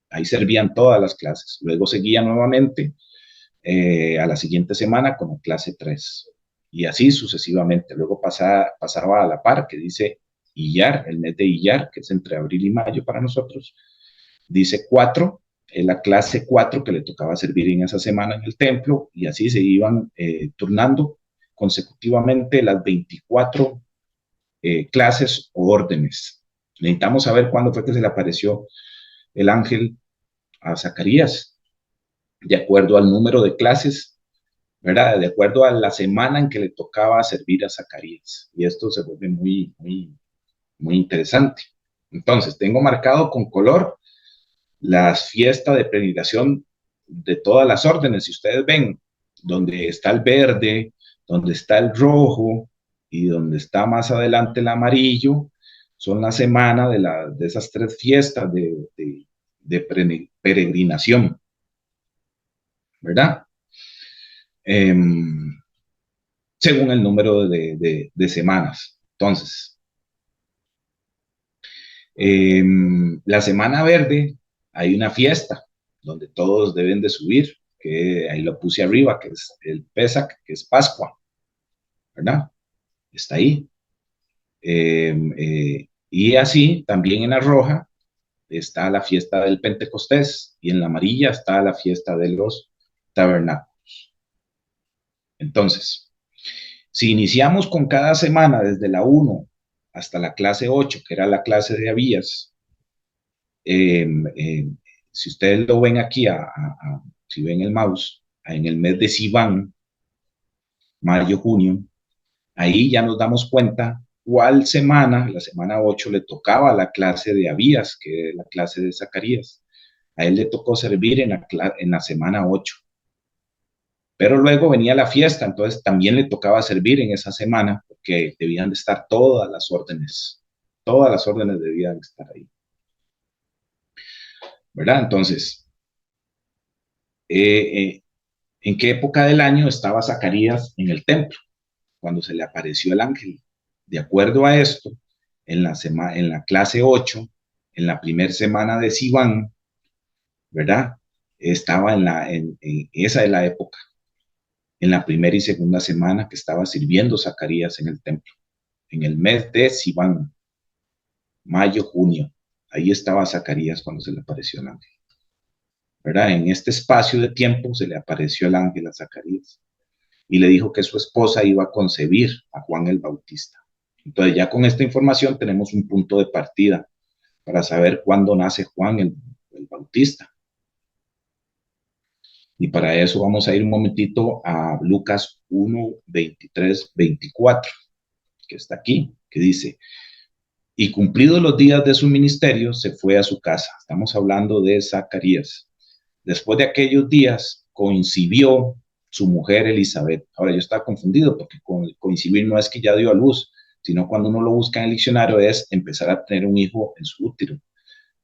Ahí servían todas las clases. Luego seguía nuevamente a la siguiente semana como clase 3. Y así sucesivamente. Luego pasaba a la par, que dice Iyar, el mes de Iyar, que es entre abril y mayo para nosotros. dice 4, es la clase 4 que le tocaba servir en esa semana en el templo, y así se iban turnando consecutivamente las 24 clases o órdenes. Necesitamos saber cuándo fue que se le apareció el ángel a Zacarías, de acuerdo al número de clases, ¿verdad? De acuerdo a la semana en que le tocaba servir a Zacarías. Y esto se vuelve muy interesante. Entonces, tengo marcado con color las fiestas de peregrinación de todas las órdenes. Si ustedes ven, donde está el verde, donde está el rojo y donde está más adelante el amarillo, son la semana de esas tres fiestas de peregrinación, ¿verdad? Eh, Según el número de semanas. Entonces, eh, la semana verde hay una fiesta donde todos deben de subir, que ahí lo puse arriba, que es el Pesach, que es Pascua, ¿verdad? Está ahí. Y así, también en la roja está la fiesta del Pentecostés y en la amarilla está la fiesta de los tabernáculos. Entonces, si iniciamos con cada semana desde la 1 hasta la clase 8, que era la clase de Abías, eh, eh, si ustedes lo ven aquí, si ven el mouse, en el mes de Sivan, mayo, junio, ahí ya nos damos cuenta cuál semana, la semana 8, le tocaba la clase de Abías, que es la clase de Zacarías. A él le tocó servir en la semana 8. Pero luego venía la fiesta, entonces también le tocaba servir en esa semana, porque debían de estar todas las órdenes debían estar ahí, ¿verdad? Entonces, eh, eh, ¿en qué época del año estaba Zacarías en el templo? Cuando se le apareció el ángel. De acuerdo a esto, en la clase 8, en la primera semana de Sivan, ¿verdad? Estaba esa es la época, en la primera y segunda semana que estaba sirviendo Zacarías en el templo, en el mes de Sivan, mayo, junio. Ahí estaba Zacarías cuando se le apareció el ángel, ¿verdad? En este espacio de tiempo se le apareció el ángel a Zacarías y le dijo que su esposa iba a concebir a Juan el Bautista. Entonces ya con esta información tenemos un punto de partida para saber cuándo nace Juan el Bautista. Y para eso vamos a ir un momentito a Lucas 1, 23, 24, que está aquí, que dice, y cumplidos los días de su ministerio, se fue a su casa. Estamos hablando de Zacarías. Después de aquellos días, coincidió su mujer Elizabeth. Ahora yo estaba confundido porque coincidir no es que ya dio a luz, sino cuando uno lo busca en el diccionario es empezar a tener un hijo en su útero,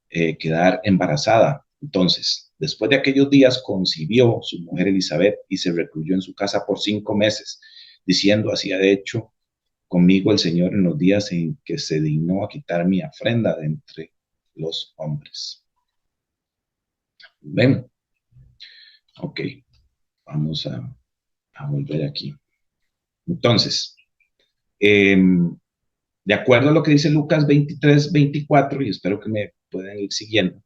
quedar embarazada. Entonces, después de aquellos días, concibió su mujer Elizabeth y se recluyó en su casa por 5 meses, diciendo, así ha hecho conmigo el Señor en los días en que se dignó a quitar mi ofrenda de entre los hombres. ¿Ven? Ok, vamos a volver aquí. Entonces, eh, de acuerdo a lo que dice Lucas 23, 24, y espero que me puedan ir siguiendo,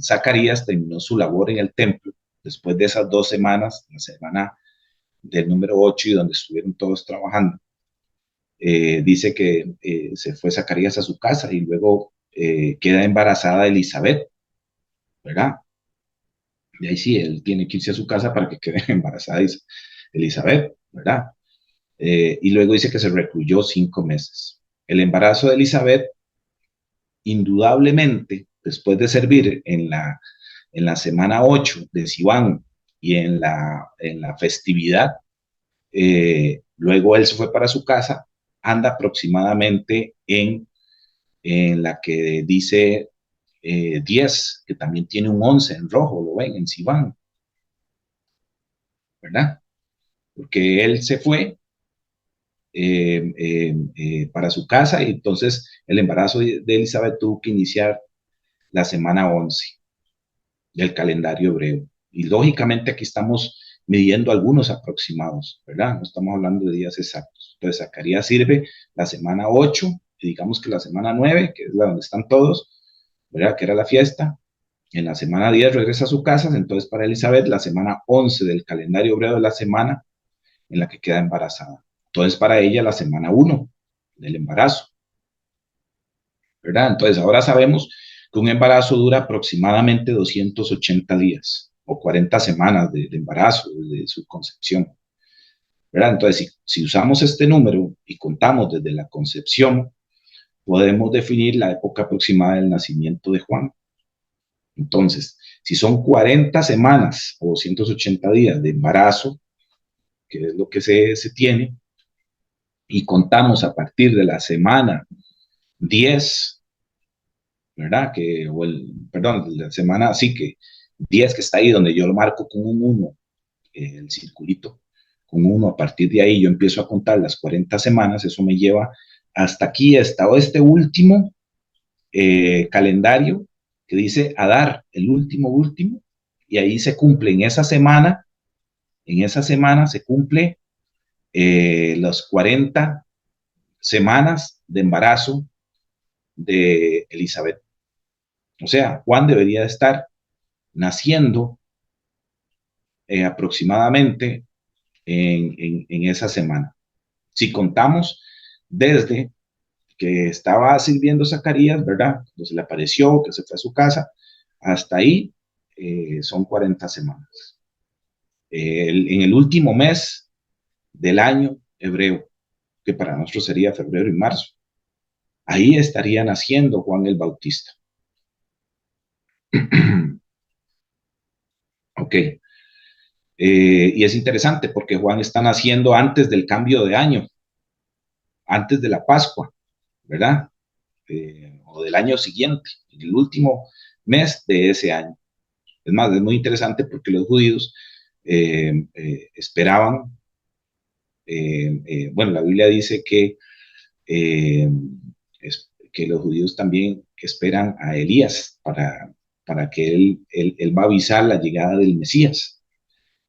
Zacarías terminó su labor en el templo después de esas 2 semanas, la semana del número 8 y donde estuvieron todos trabajando. Dice que se fue Zacarías a su casa y luego queda embarazada Elizabeth, ¿verdad? Y ahí sí, él tiene que irse a su casa para que quede embarazada Elizabeth, ¿verdad? Y luego dice que se recluyó 5 meses. El embarazo de Elizabeth, indudablemente, después de servir en la semana 8 de Sivan y en la festividad, luego él se fue para su casa, anda aproximadamente en la que dice 10, que también tiene un 11 en rojo, lo ven, en Sivan, ¿verdad? Porque él se fue para su casa y entonces el embarazo de Elizabeth tuvo que iniciar la semana 11 del calendario hebreo. Y lógicamente aquí estamos midiendo algunos aproximados, ¿verdad? No estamos hablando de días exactos. Entonces, Zacarías sirve la semana 8, y digamos que la semana 9, que es la donde están todos, ¿verdad? Que era la fiesta. En la semana 10 regresa a su casa, entonces para Elizabeth la semana 11 del calendario hebreo es la semana en la que queda embarazada. Entonces para ella la semana 1 del embarazo, ¿verdad? Entonces ahora sabemos que un embarazo dura aproximadamente 280 días o 40 semanas de embarazo, de su concepción, ¿verdad? Entonces si usamos este número y contamos desde la concepción, podemos definir la época aproximada del nacimiento de Juan. Entonces, si son 40 semanas o 280 días de embarazo, que es lo que se tiene, y contamos a partir de la semana 10, ¿verdad? Perdón, la semana, sí que 10 que está ahí donde yo lo marco con un 1, el circulito, con 1, a partir de ahí yo empiezo a contar las 40 semanas, eso me lleva hasta aquí, hasta este último calendario que dice Adar, el último, y ahí se cumple en esa semana se cumple las 40 semanas de embarazo de Elizabeth. O sea, Juan debería estar naciendo aproximadamente en esa semana. Si contamos desde que estaba sirviendo Zacarías, ¿verdad? Cuando se le apareció, que se fue a su casa, hasta ahí son 40 semanas. En el último mes del año hebreo, que para nosotros sería febrero y marzo, ahí estaría naciendo Juan el Bautista. Ok. Y es interesante porque Juan está naciendo antes del cambio de año, antes de la Pascua, ¿verdad? O del año siguiente, el último mes de ese año. Es más, es muy interesante porque los judíos esperaban, bueno, la Biblia dice eh, que los judíos también esperan a Elías para que él va a avisar la llegada del Mesías.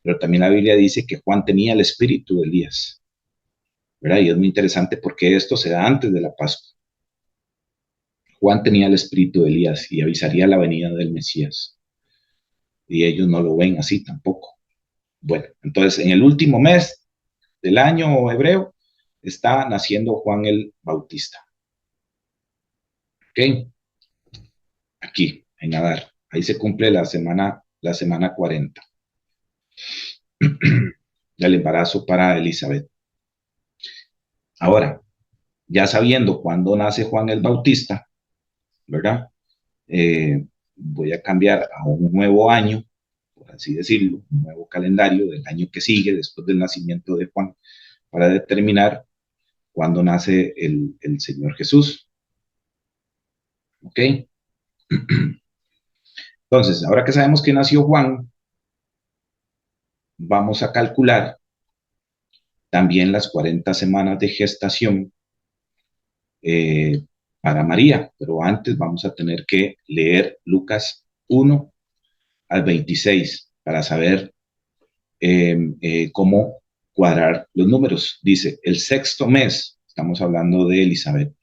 Pero también la Biblia dice que Juan tenía el espíritu de Elías, ¿verdad? Y es muy interesante porque esto se da antes de la Pascua. Juan tenía el espíritu de Elías y avisaría la venida del Mesías. Y ellos no lo ven así tampoco. Bueno, entonces en el último mes del año hebreo está naciendo Juan el Bautista. ¿Ok? Aquí, en Adar. Ahí se cumple la semana 40 del embarazo para Elizabeth. Ahora, ya sabiendo cuándo nace Juan el Bautista, ¿verdad? Voy a cambiar a un nuevo año, por así decirlo, un nuevo calendario del año que sigue después del nacimiento de Juan, para determinar cuándo nace el Señor Jesús. ¿Ok? Entonces, ahora que sabemos que nació Juan, vamos a calcular también las 40 semanas de gestación eh, para María, pero antes vamos a tener que leer Lucas 1 al 26 para saber cómo cuadrar los números. Dice, el sexto mes, estamos hablando de Elizabeth,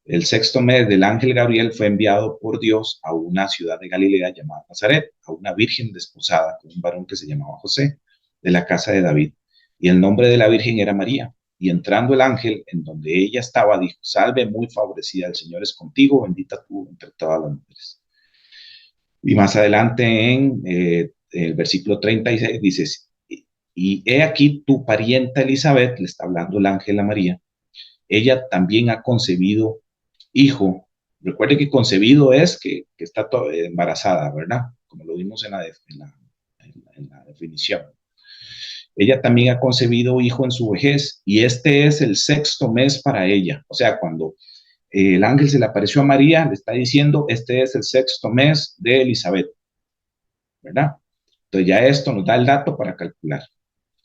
el sexto mes del ángel Gabriel fue enviado por Dios a una ciudad de Galilea llamada Nazaret, a una virgen desposada con un varón que se llamaba José, de la casa de David. Y el nombre de la virgen era María. Y entrando el ángel en donde ella estaba, dijo, salve muy favorecida, el Señor es contigo, bendita tú entre todas las mujeres. Y más adelante en el versículo 36 dice, y he aquí tu parienta Elizabeth, le está hablando el ángel a María, ella también ha concebido hijo. Recuerde que concebido es que está embarazada, ¿verdad? Como lo vimos en la definición. Ella también ha concebido hijo en su vejez y este es el sexto mes para ella. O sea, cuando el ángel se le apareció a María, le está diciendo, este es el sexto mes de Elizabeth, ¿verdad? Entonces ya esto nos da el dato para calcular.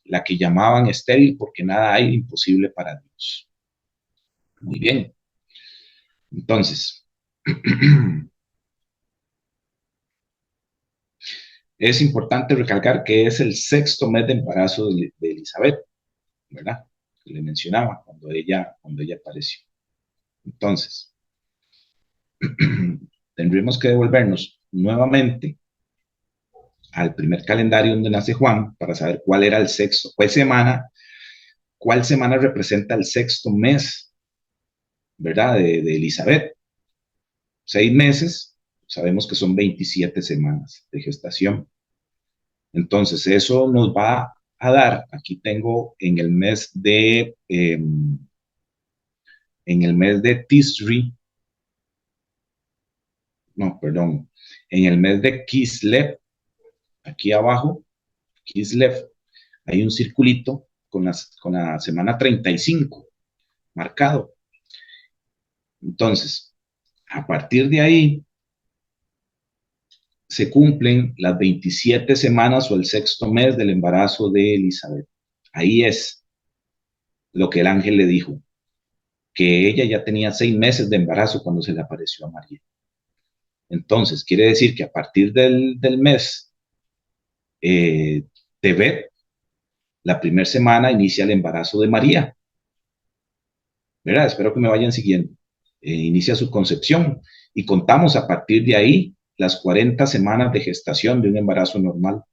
La que llamaban estéril porque nada hay imposible para Dios. Muy bien. Entonces, es importante recalcar que es el sexto mes de embarazo de Elizabeth, ¿verdad? Que le mencionaba cuando ella apareció. Entonces, tendremos que devolvernos nuevamente al primer calendario donde nace Juan para saber cuál era el sexto, cuál semana representa el sexto mes, ¿verdad? De Elizabeth. 6 meses, sabemos que son 27 semanas de gestación. Entonces, eso nos va a dar, aquí tengo en el mes de Tisri, no, perdón, en el mes de Kislev, aquí abajo, Kislev, hay un circulito con la semana 35 marcado. Entonces, a partir de ahí, se cumplen las 27 semanas o el sexto mes del embarazo de Elizabeth. Ahí es lo que el ángel le dijo, que ella ya tenía 6 meses de embarazo cuando se le apareció a María. Entonces, quiere decir que a partir del mes Tebet, la primera semana inicia el embarazo de María. ¿Verdad? Espero que me vayan siguiendo. Inicia su concepción y contamos a partir de ahí las 40 semanas de gestación de un embarazo normal,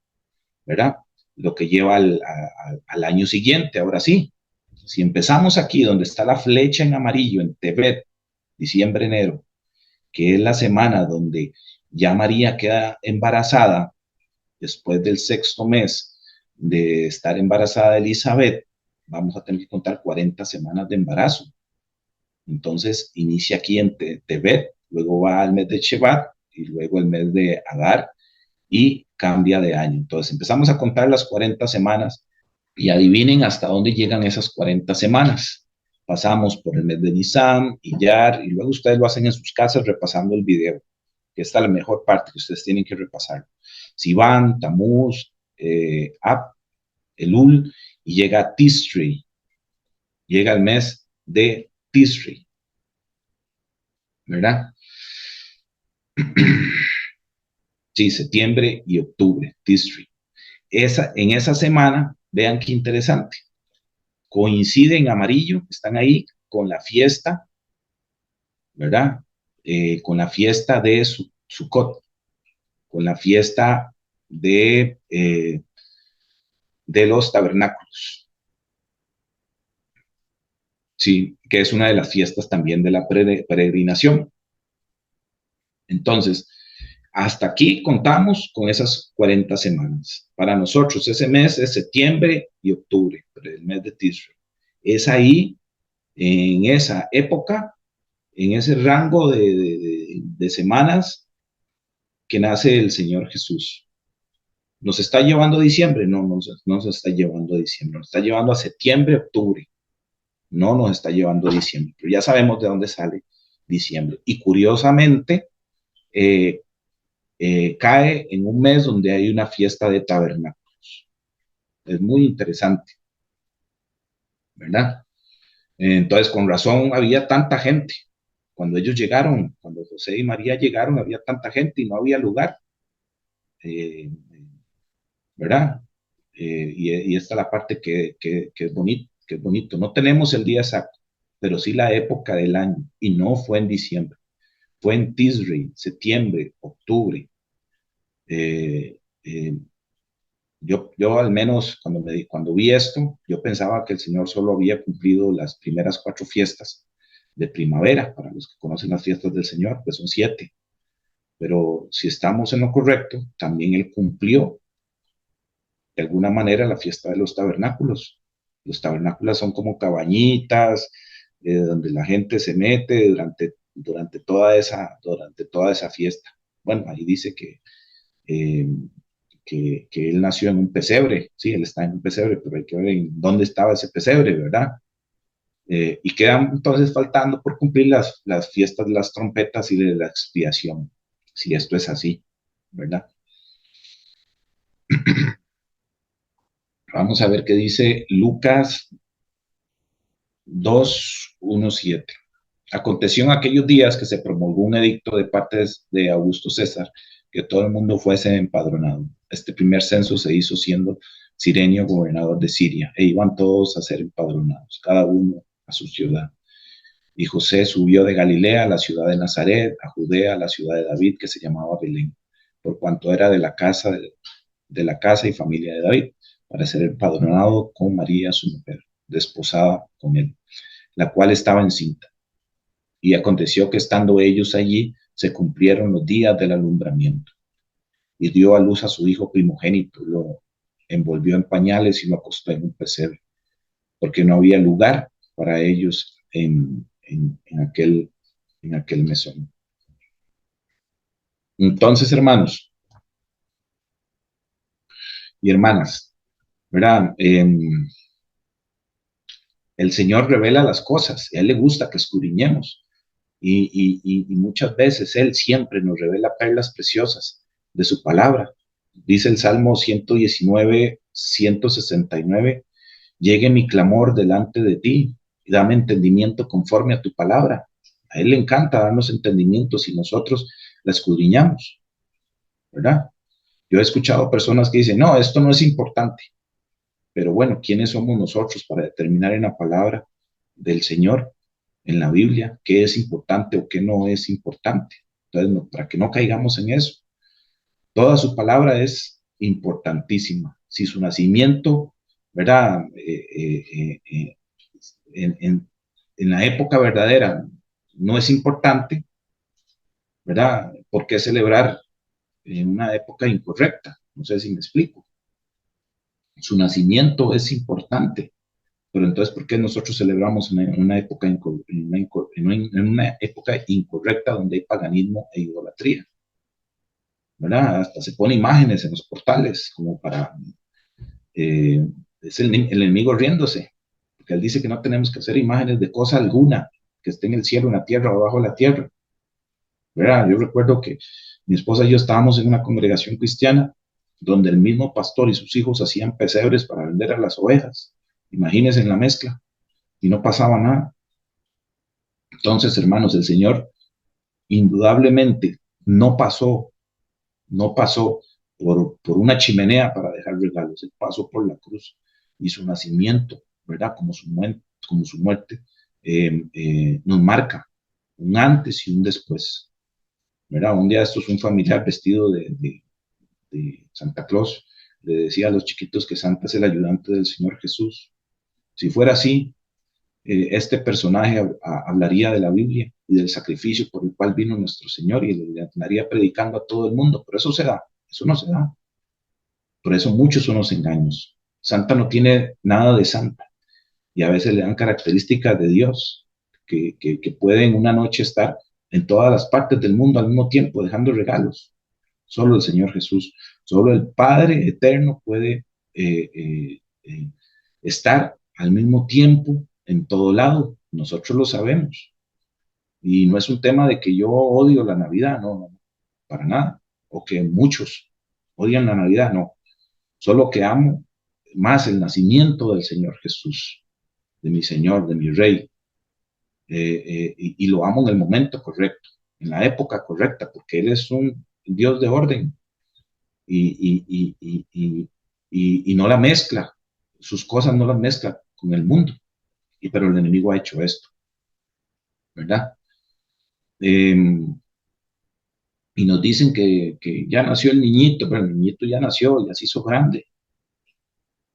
¿verdad? Lo que lleva al año siguiente. Ahora sí, si empezamos aquí donde está la flecha en amarillo, en Tebet, diciembre, enero, que es la semana donde ya María queda embarazada, después del sexto mes de estar embarazada de Elizabeth, vamos a tener que contar 40 semanas de embarazo. Entonces inicia aquí en Tebet, luego va al mes de Shevat y luego el mes de Adar y cambia de año. Entonces empezamos a contar las 40 semanas y adivinen hasta dónde llegan esas 40 semanas. Pasamos por el mes de Nisan, Iyar, y luego ustedes lo hacen en sus casas repasando el video, que esta es la mejor parte que ustedes tienen que repasar. Sivan, Tamuz, Ab, Elul, y llega a Tisri, llega el mes de Tisri, ¿verdad? Sí, septiembre y octubre, Tisri. En esa semana, vean qué interesante, coincide en amarillo, están ahí con la fiesta, ¿verdad? Con la fiesta de Sukkot, con la fiesta de los tabernáculos, sí, que es una de las fiestas también de la peregrinación. Entonces, hasta aquí contamos con esas 40 semanas. Para nosotros ese mes es septiembre y octubre, el mes de Tisri. Es ahí, en esa época, en ese rango de semanas que nace el Señor Jesús. ¿Nos está llevando a diciembre? No, no nos está llevando a diciembre, nos está llevando a septiembre, octubre. No nos está llevando a diciembre, pero ya sabemos de dónde sale diciembre. Y curiosamente, cae en un mes donde hay una fiesta de tabernáculos. Es muy interesante, ¿verdad? Entonces, con razón había tanta gente. Cuando ellos llegaron, cuando José y María llegaron, había tanta gente y no había lugar, eh, ¿verdad? Y esta es la parte que es bonito, que es bonito. No tenemos el día exacto, pero sí la época del año, y no fue en diciembre, fue en Tisri, septiembre, octubre. Eh, eh, yo al menos cuando vi esto, yo pensaba que el Señor solo había cumplido las primeras 4 fiestas de primavera. Para los que conocen las fiestas del Señor, pues son 7. Pero si estamos en lo correcto, también Él cumplió de alguna manera la fiesta de los tabernáculos. Los tabernáculos son como cabañitas donde la gente se mete durante toda esa fiesta. Bueno, ahí dice eh, que él nació en un pesebre, sí, él está en un pesebre, pero hay que ver en dónde estaba ese pesebre, ¿verdad? Y quedan entonces faltando por cumplir las fiestas de las trompetas y de la expiación, si esto es así, ¿verdad? Vamos a ver qué dice Lucas 2:1-7. Aconteció en aquellos días que se promulgó un edicto de parte de Augusto César que todo el mundo fuese empadronado. Este primer censo se hizo siendo Cirenio gobernador de Siria, e iban todos a ser empadronados, cada uno a su ciudad. Y José subió de Galilea a la ciudad de Nazaret, a Judea, a la ciudad de David, que se llamaba Belén, por cuanto era de la casa y familia de David, para ser empadronado con María, su mujer, desposada con él, la cual estaba encinta. Y aconteció que estando ellos allí, se cumplieron los días del alumbramiento. Y dio a luz a su hijo primogénito, lo envolvió en pañales y lo acostó en un pesebre, porque no había lugar para ellos en aquel mesón. Entonces, hermanos y hermanas, ¿verdad? El Señor revela las cosas, y a Él le gusta que escudriñemos, y muchas veces Él siempre nos revela perlas preciosas de su palabra. Dice el Salmo 119, 169, llegue mi clamor delante de ti, y dame entendimiento conforme a tu palabra. A Él le encanta darnos entendimiento si nosotros la escudriñamos, ¿verdad? Yo he escuchado personas que dicen, no, esto no es importante. Pero bueno, ¿quiénes somos nosotros para determinar en la palabra del Señor, en la Biblia, qué es importante o qué no es importante? Entonces, no, para que no caigamos en eso. Toda su palabra es importantísima. Si su nacimiento, ¿verdad? En, en, en la época verdadera no es importante, ¿verdad? ¿Por qué celebrar en una época incorrecta? No sé si me explico. Su nacimiento es importante, pero entonces, ¿por qué nosotros celebramos en una época, en una época incorrecta donde hay paganismo e idolatría? ¿Verdad? Hasta se pone imágenes en los portales como para... Eh, es el enemigo riéndose, porque él dice que no tenemos que hacer imágenes de cosa alguna que esté en el cielo, en la tierra o bajo la tierra. ¿Verdad? Yo recuerdo que mi esposa y yo estábamos en una congregación cristiana donde el mismo pastor y sus hijos hacían pesebres para vender a las ovejas. Imagínense en la mezcla, y no pasaba nada. Entonces, hermanos, el Señor indudablemente no pasó por una chimenea para dejar regalos, Él pasó por la cruz y su nacimiento, ¿verdad? Como su muerte nos marca un antes y un después, ¿verdad? Un día esto es un familiar vestido de Santa Claus, le decía a los chiquitos que Santa es el ayudante del Señor Jesús. Si fuera así, este personaje hablaría de la Biblia y del sacrificio por el cual vino nuestro Señor y le andaría predicando a todo el mundo, pero eso no se da. Por eso muchos son los engaños. Santa no tiene nada de santa y a veces le dan características de Dios que pueden una noche estar en todas las partes del mundo al mismo tiempo dejando regalos. Solo el Señor Jesús, solo el Padre eterno puede estar al mismo tiempo en todo lado. Nosotros lo sabemos. Y no es un tema de que yo odio la Navidad, no, no, para nada. O que muchos odian la Navidad, no. Solo que amo más el nacimiento del Señor Jesús, de mi Señor, de mi Rey. Y lo amo en el momento correcto, en la época correcta, porque Él es un Dios de orden y no la mezcla, sus cosas no las mezcla con el mundo. Pero el enemigo ha hecho esto, ¿verdad? Eh, y nos dicen que ya nació el niñito, pero el niñito ya nació, ya se hizo grande,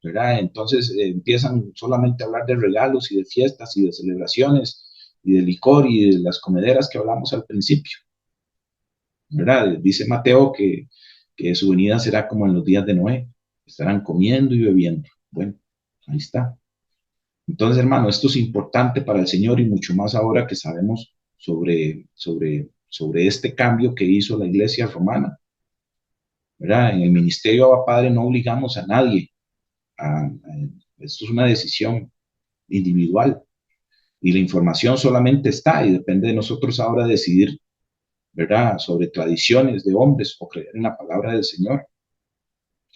¿verdad? Entonces empiezan solamente a hablar de regalos y de fiestas y de celebraciones y de licor y de las comederas que hablamos al principio, ¿verdad? Dice Mateo que su venida será como en los días de Noé, estarán comiendo y bebiendo. Bueno, ahí está. Entonces, hermano, esto es importante para el Señor y mucho más ahora que sabemos sobre este cambio que hizo la iglesia romana, ¿verdad? En el ministerio Abba Padre no obligamos a nadie. Esto es una decisión individual y la información solamente está y depende de nosotros ahora decidir, ¿verdad? Sobre tradiciones de hombres o creer en la palabra del Señor.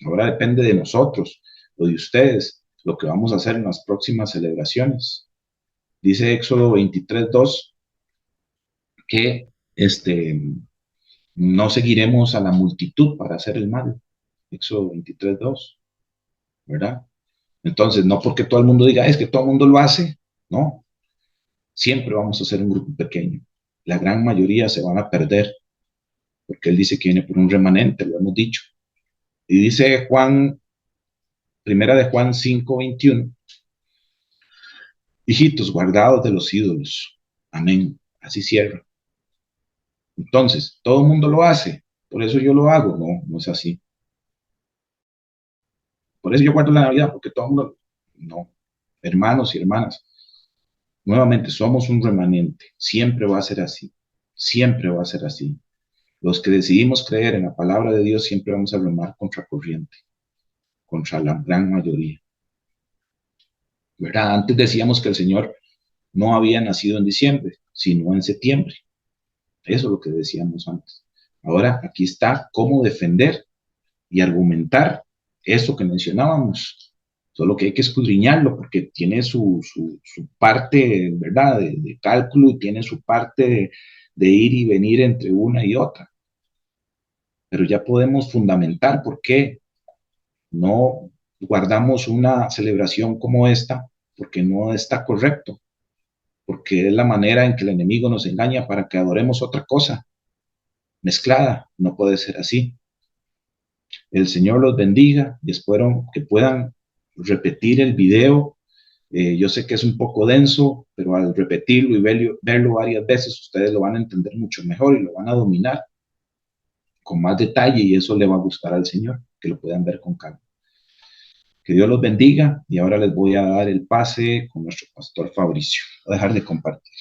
Ahora depende de nosotros, o de ustedes, lo que vamos a hacer en las próximas celebraciones. Dice Éxodo 23:2 que no seguiremos a la multitud para hacer el mal. Éxodo 23:2, ¿verdad? Entonces, no porque todo el mundo diga, es que todo el mundo lo hace, no. Siempre vamos a ser un grupo pequeño. La gran mayoría se van a perder, porque Él dice que viene por un remanente, lo hemos dicho. Y dice Juan, primera de Juan 5:21, hijitos, guardados de los ídolos. Amén. Así cierra. Entonces, todo el mundo lo hace, por eso yo lo hago. No, no es así. Por eso yo guardo la Navidad, porque todo el mundo... No, hermanos y hermanas, nuevamente somos un remanente. Siempre va a ser así. Siempre va a ser así. Los que decidimos creer en la palabra de Dios siempre vamos a remar contra corriente, contra la gran mayoría. ¿Verdad? Antes decíamos que el Señor no había nacido en diciembre, sino en septiembre. Eso es lo que decíamos antes. Ahora aquí está cómo defender y argumentar eso que mencionábamos. Solo que hay que escudriñarlo porque tiene su parte, ¿verdad?, de cálculo y tiene su parte de ir y venir entre una y otra. Pero ya podemos fundamentar por qué no guardamos una celebración como esta, porque no está correcto, porque es la manera en que el enemigo nos engaña para que adoremos otra cosa mezclada. No puede ser así. El Señor los bendiga y espero que puedan repetir el video. Yo sé que es un poco denso, pero al repetirlo y verlo varias veces, ustedes lo van a entender mucho mejor y lo van a dominar con más detalle y eso le va a gustar al Señor, que lo puedan ver con calma. Que Dios los bendiga y ahora les voy a dar el pase con nuestro pastor Fabricio. Voy a dejar de compartir.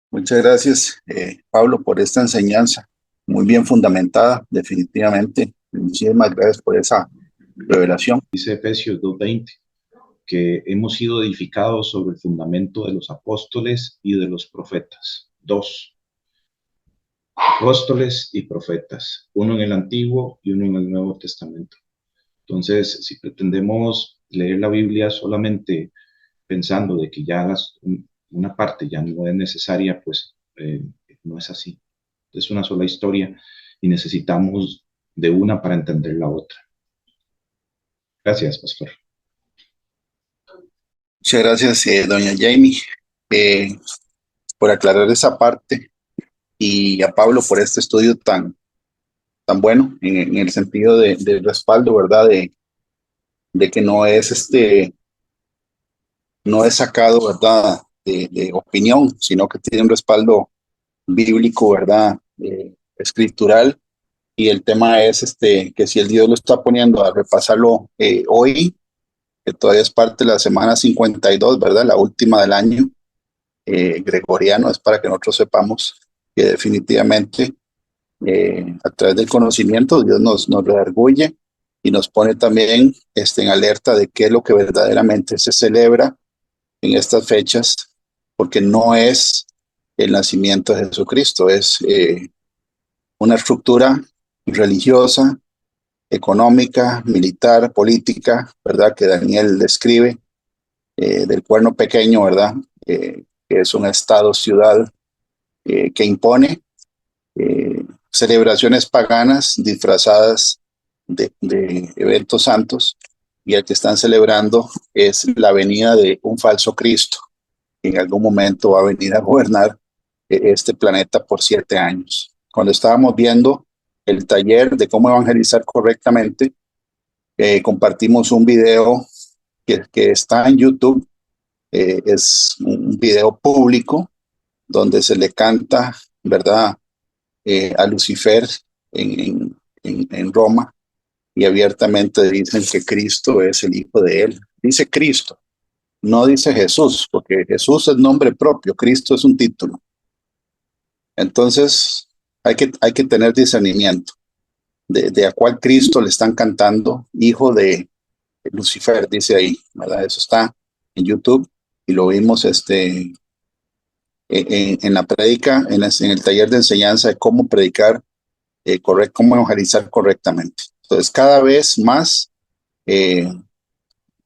Muchas gracias, Pablo, por esta enseñanza, muy bien fundamentada, definitivamente. Muchísimas gracias por esa revelación. Dice Efesios 2:20, que hemos sido edificados sobre el fundamento de los apóstoles y de los profetas. 2. Apóstoles y profetas, uno en el Antiguo y uno en el Nuevo Testamento. Entonces, si pretendemos leer la Biblia solamente pensando de que ya una parte ya no es necesaria, pues no es así. Es una sola historia y necesitamos de una para entender la otra. Gracias, pastor. Muchas gracias, doña Jamie, por aclarar esa parte y a Pablo por este estudio tan bueno en el sentido de respaldo, ¿verdad? De que no es sacado, ¿verdad? De opinión, sino que tiene un respaldo bíblico, ¿verdad? Escritural. Y el tema es que si el Dios lo está poniendo a repasarlo hoy, que todavía es parte de la semana 52, ¿verdad? La última del año gregoriano, es para que nosotros sepamos que definitivamente a través del conocimiento Dios nos redarguye y nos pone también en alerta de qué es lo que verdaderamente se celebra en estas fechas, porque no es el nacimiento de Jesucristo, es una estructura religiosa, económica, militar, política, ¿verdad? Que Daniel describe del cuerno pequeño, ¿verdad? Que es un estado-ciudad que impone celebraciones paganas disfrazadas de eventos santos, y el que están celebrando es la venida de un falso Cristo, que en algún momento va a venir a gobernar este planeta por 7 años. Cuando estábamos viendo el taller de cómo evangelizar correctamente, compartimos un video que está en YouTube. Es un video público donde se le canta, ¿verdad?, a Lucifer en Roma, y abiertamente dicen que Cristo es el hijo de él. Dice Cristo, no dice Jesús, porque Jesús es nombre propio, Cristo es un título. Entonces hay que tener discernimiento de a cuál Cristo le están cantando, hijo de Lucifer, dice ahí, ¿verdad? Eso está en YouTube y lo vimos en la prédica, en el taller de enseñanza de cómo predicar, cómo evangelizar correctamente. Entonces, cada vez más el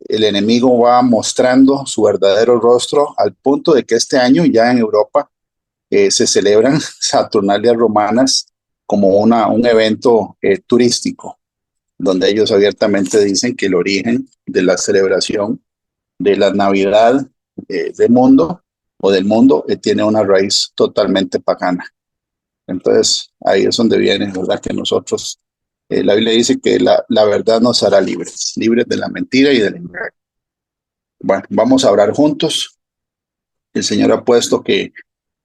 enemigo va mostrando su verdadero rostro, al punto de que este año ya en Europa se celebran Saturnalias romanas como un evento turístico, donde ellos abiertamente dicen que el origen de la celebración de la Navidad del mundo o del mundo, tiene una raíz totalmente pagana. Entonces, ahí es donde viene, ¿verdad? Que nosotros, la Biblia dice que la verdad nos hará libres, libres de la mentira y del engaño. Bueno, vamos a orar juntos. El Señor ha puesto que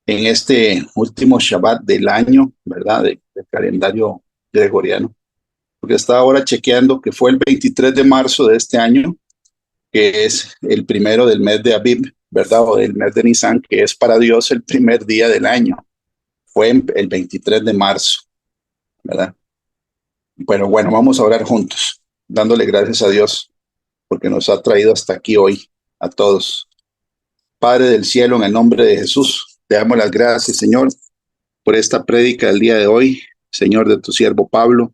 en este último Shabbat del año, ¿verdad? Del calendario gregoriano, porque estaba ahora chequeando que fue el 23 de marzo de este año, que es el primero del mes de Abib, ¿verdad? O del mes de Nisan, que es para Dios el primer día del año. Fue el 23 de marzo, ¿verdad? Pero bueno, vamos a orar juntos, dándole gracias a Dios, porque nos ha traído hasta aquí hoy, a todos. Padre del cielo, en el nombre de Jesús, te damos las gracias, Señor, por esta prédica del día de hoy, Señor, de tu siervo Pablo.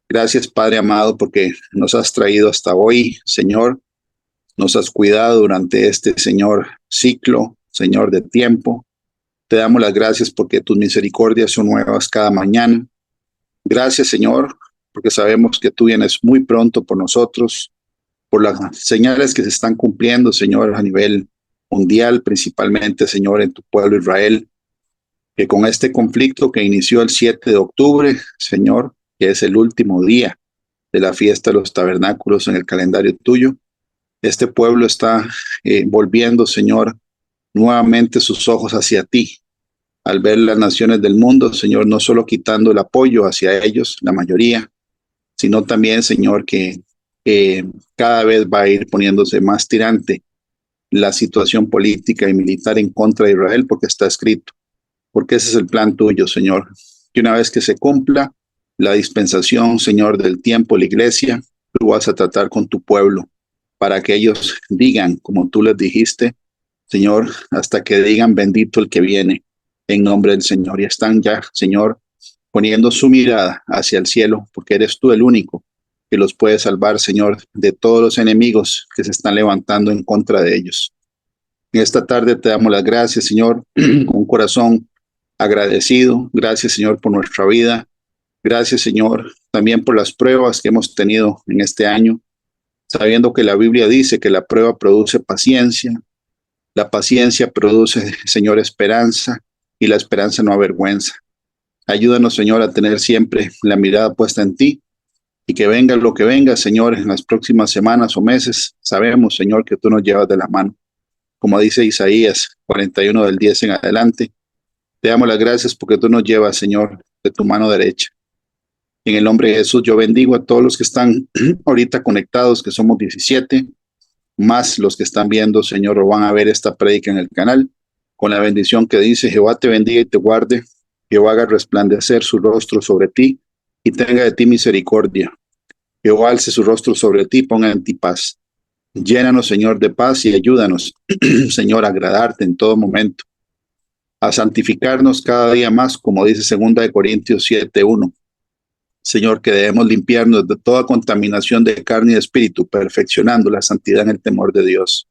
Gracias, Padre amado, porque nos has traído hasta hoy, Señor. Nos has cuidado durante este, Señor, ciclo, Señor, de tiempo. Te damos las gracias porque tus misericordias son nuevas cada mañana. Gracias, Señor, porque sabemos que tú vienes muy pronto por nosotros, por las señales que se están cumpliendo, Señor, a nivel mundial, principalmente, Señor, en tu pueblo Israel, que con este conflicto que inició el 7 de octubre, Señor, que es el último día de la fiesta de los tabernáculos en el calendario tuyo, este pueblo está volviendo, Señor, nuevamente sus ojos hacia ti, al ver las naciones del mundo, Señor, no solo quitando el apoyo hacia ellos, la mayoría, sino también, Señor, que cada vez va a ir poniéndose más tirante la situación política y militar en contra de Israel, porque está escrito, porque ese es el plan tuyo, Señor, que una vez que se cumpla la dispensación, Señor, del tiempo, la iglesia, tú vas a tratar con tu pueblo, para que ellos digan, como tú les dijiste, Señor, hasta que digan bendito el que viene en nombre del Señor. Y están ya, Señor, poniendo su mirada hacia el cielo, porque eres tú el único que los puede salvar, Señor, de todos los enemigos que se están levantando en contra de ellos. En esta tarde te damos las gracias, Señor, con un corazón agradecido. Gracias, Señor, por nuestra vida. Gracias, Señor, también por las pruebas que hemos tenido en este año, sabiendo que la Biblia dice que la prueba produce paciencia, la paciencia produce, Señor, esperanza, y la esperanza no avergüenza. Ayúdanos, Señor, a tener siempre la mirada puesta en ti, y que venga lo que venga, Señor, en las próximas semanas o meses. Sabemos, Señor, que tú nos llevas de la mano. Como dice Isaías 41 del 10 en adelante, te damos las gracias porque tú nos llevas, Señor, de tu mano derecha. En el nombre de Jesús, yo bendigo a todos los que están ahorita conectados, que somos 17, más los que están viendo, Señor, o van a ver esta prédica en el canal, con la bendición que dice: Jehová te bendiga y te guarde, Jehová haga resplandecer su rostro sobre ti y tenga de ti misericordia. Jehová alce su rostro sobre ti, ponga en ti paz. Llénanos, Señor, de paz y ayúdanos, Señor, a agradarte en todo momento, a santificarnos cada día más, como dice 2 Corintios 7:1. Señor, que debemos limpiarnos de toda contaminación de carne y de espíritu, perfeccionando la santidad en el temor de Dios.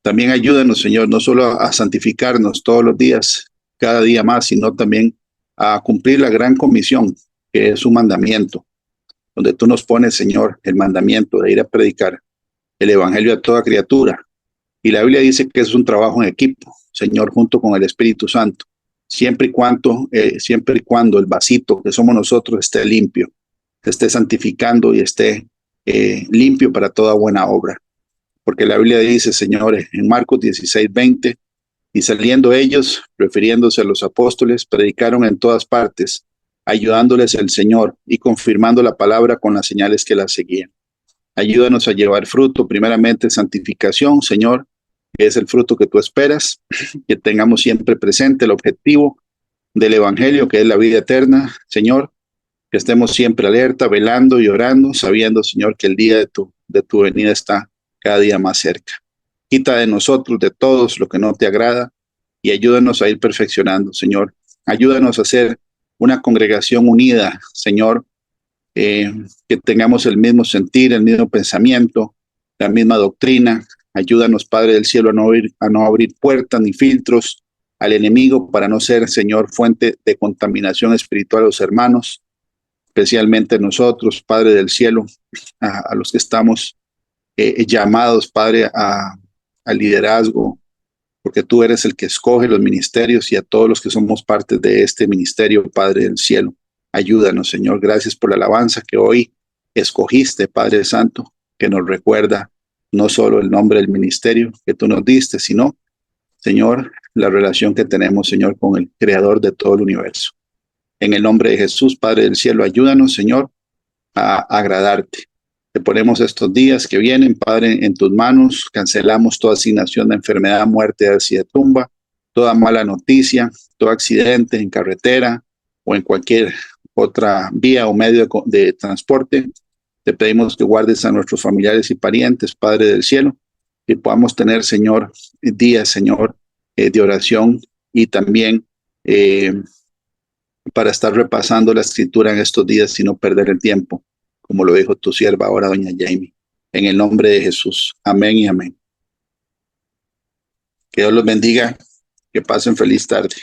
También ayúdanos, Señor, no solo a santificarnos todos los días, cada día más, sino también a cumplir la gran comisión, que es un mandamiento, donde tú nos pones, Señor, el mandamiento de ir a predicar el evangelio a toda criatura. Y la Biblia dice que es un trabajo en equipo, Señor, junto con el Espíritu Santo, siempre y cuando el vasito que somos nosotros esté limpio, se esté santificando y esté limpio para toda buena obra. Porque la Biblia dice, señores, en Marcos 16:20, y saliendo ellos, refiriéndose a los apóstoles, predicaron en todas partes, ayudándoles el Señor y confirmando la palabra con las señales que la seguían. Ayúdanos a llevar fruto, primeramente santificación, Señor, que es el fruto que tú esperas, que tengamos siempre presente el objetivo del evangelio, que es la vida eterna, Señor, que estemos siempre alerta, velando y orando, sabiendo, Señor, que el día de tu venida está cada día más cerca. Quita de nosotros, de todos, lo que no te agrada y ayúdanos a ir perfeccionando, Señor. Ayúdanos a ser una congregación unida, Señor, que tengamos el mismo sentir, el mismo pensamiento, la misma doctrina. Ayúdanos, Padre del cielo, a no abrir puertas ni filtros al enemigo para no ser, Señor, fuente de contaminación espiritual a los hermanos, especialmente nosotros, Padre del cielo, a los que estamos llamados, Padre, al liderazgo, porque tú eres el que escoge los ministerios y a todos los que somos parte de este ministerio, Padre del cielo. Ayúdanos, Señor. Gracias por la alabanza que hoy escogiste, Padre Santo, que nos recuerda no solo el nombre del ministerio que tú nos diste, sino, Señor, la relación que tenemos, Señor, con el Creador de todo el universo. En el nombre de Jesús, Padre del cielo, ayúdanos, Señor, a agradarte. Te ponemos estos días que vienen, Padre, en tus manos. Cancelamos toda asignación de enfermedad, muerte, y de tumba, toda mala noticia, todo accidente en carretera o en cualquier otra vía o medio de transporte. Te pedimos que guardes a nuestros familiares y parientes, Padre del cielo, que podamos tener, Señor, días, Señor, de oración y también para estar repasando la escritura en estos días y no perder el tiempo, como lo dijo tu sierva ahora, doña Jamie. En el nombre de Jesús. Amén y amén. Que Dios los bendiga. Que pasen feliz tarde.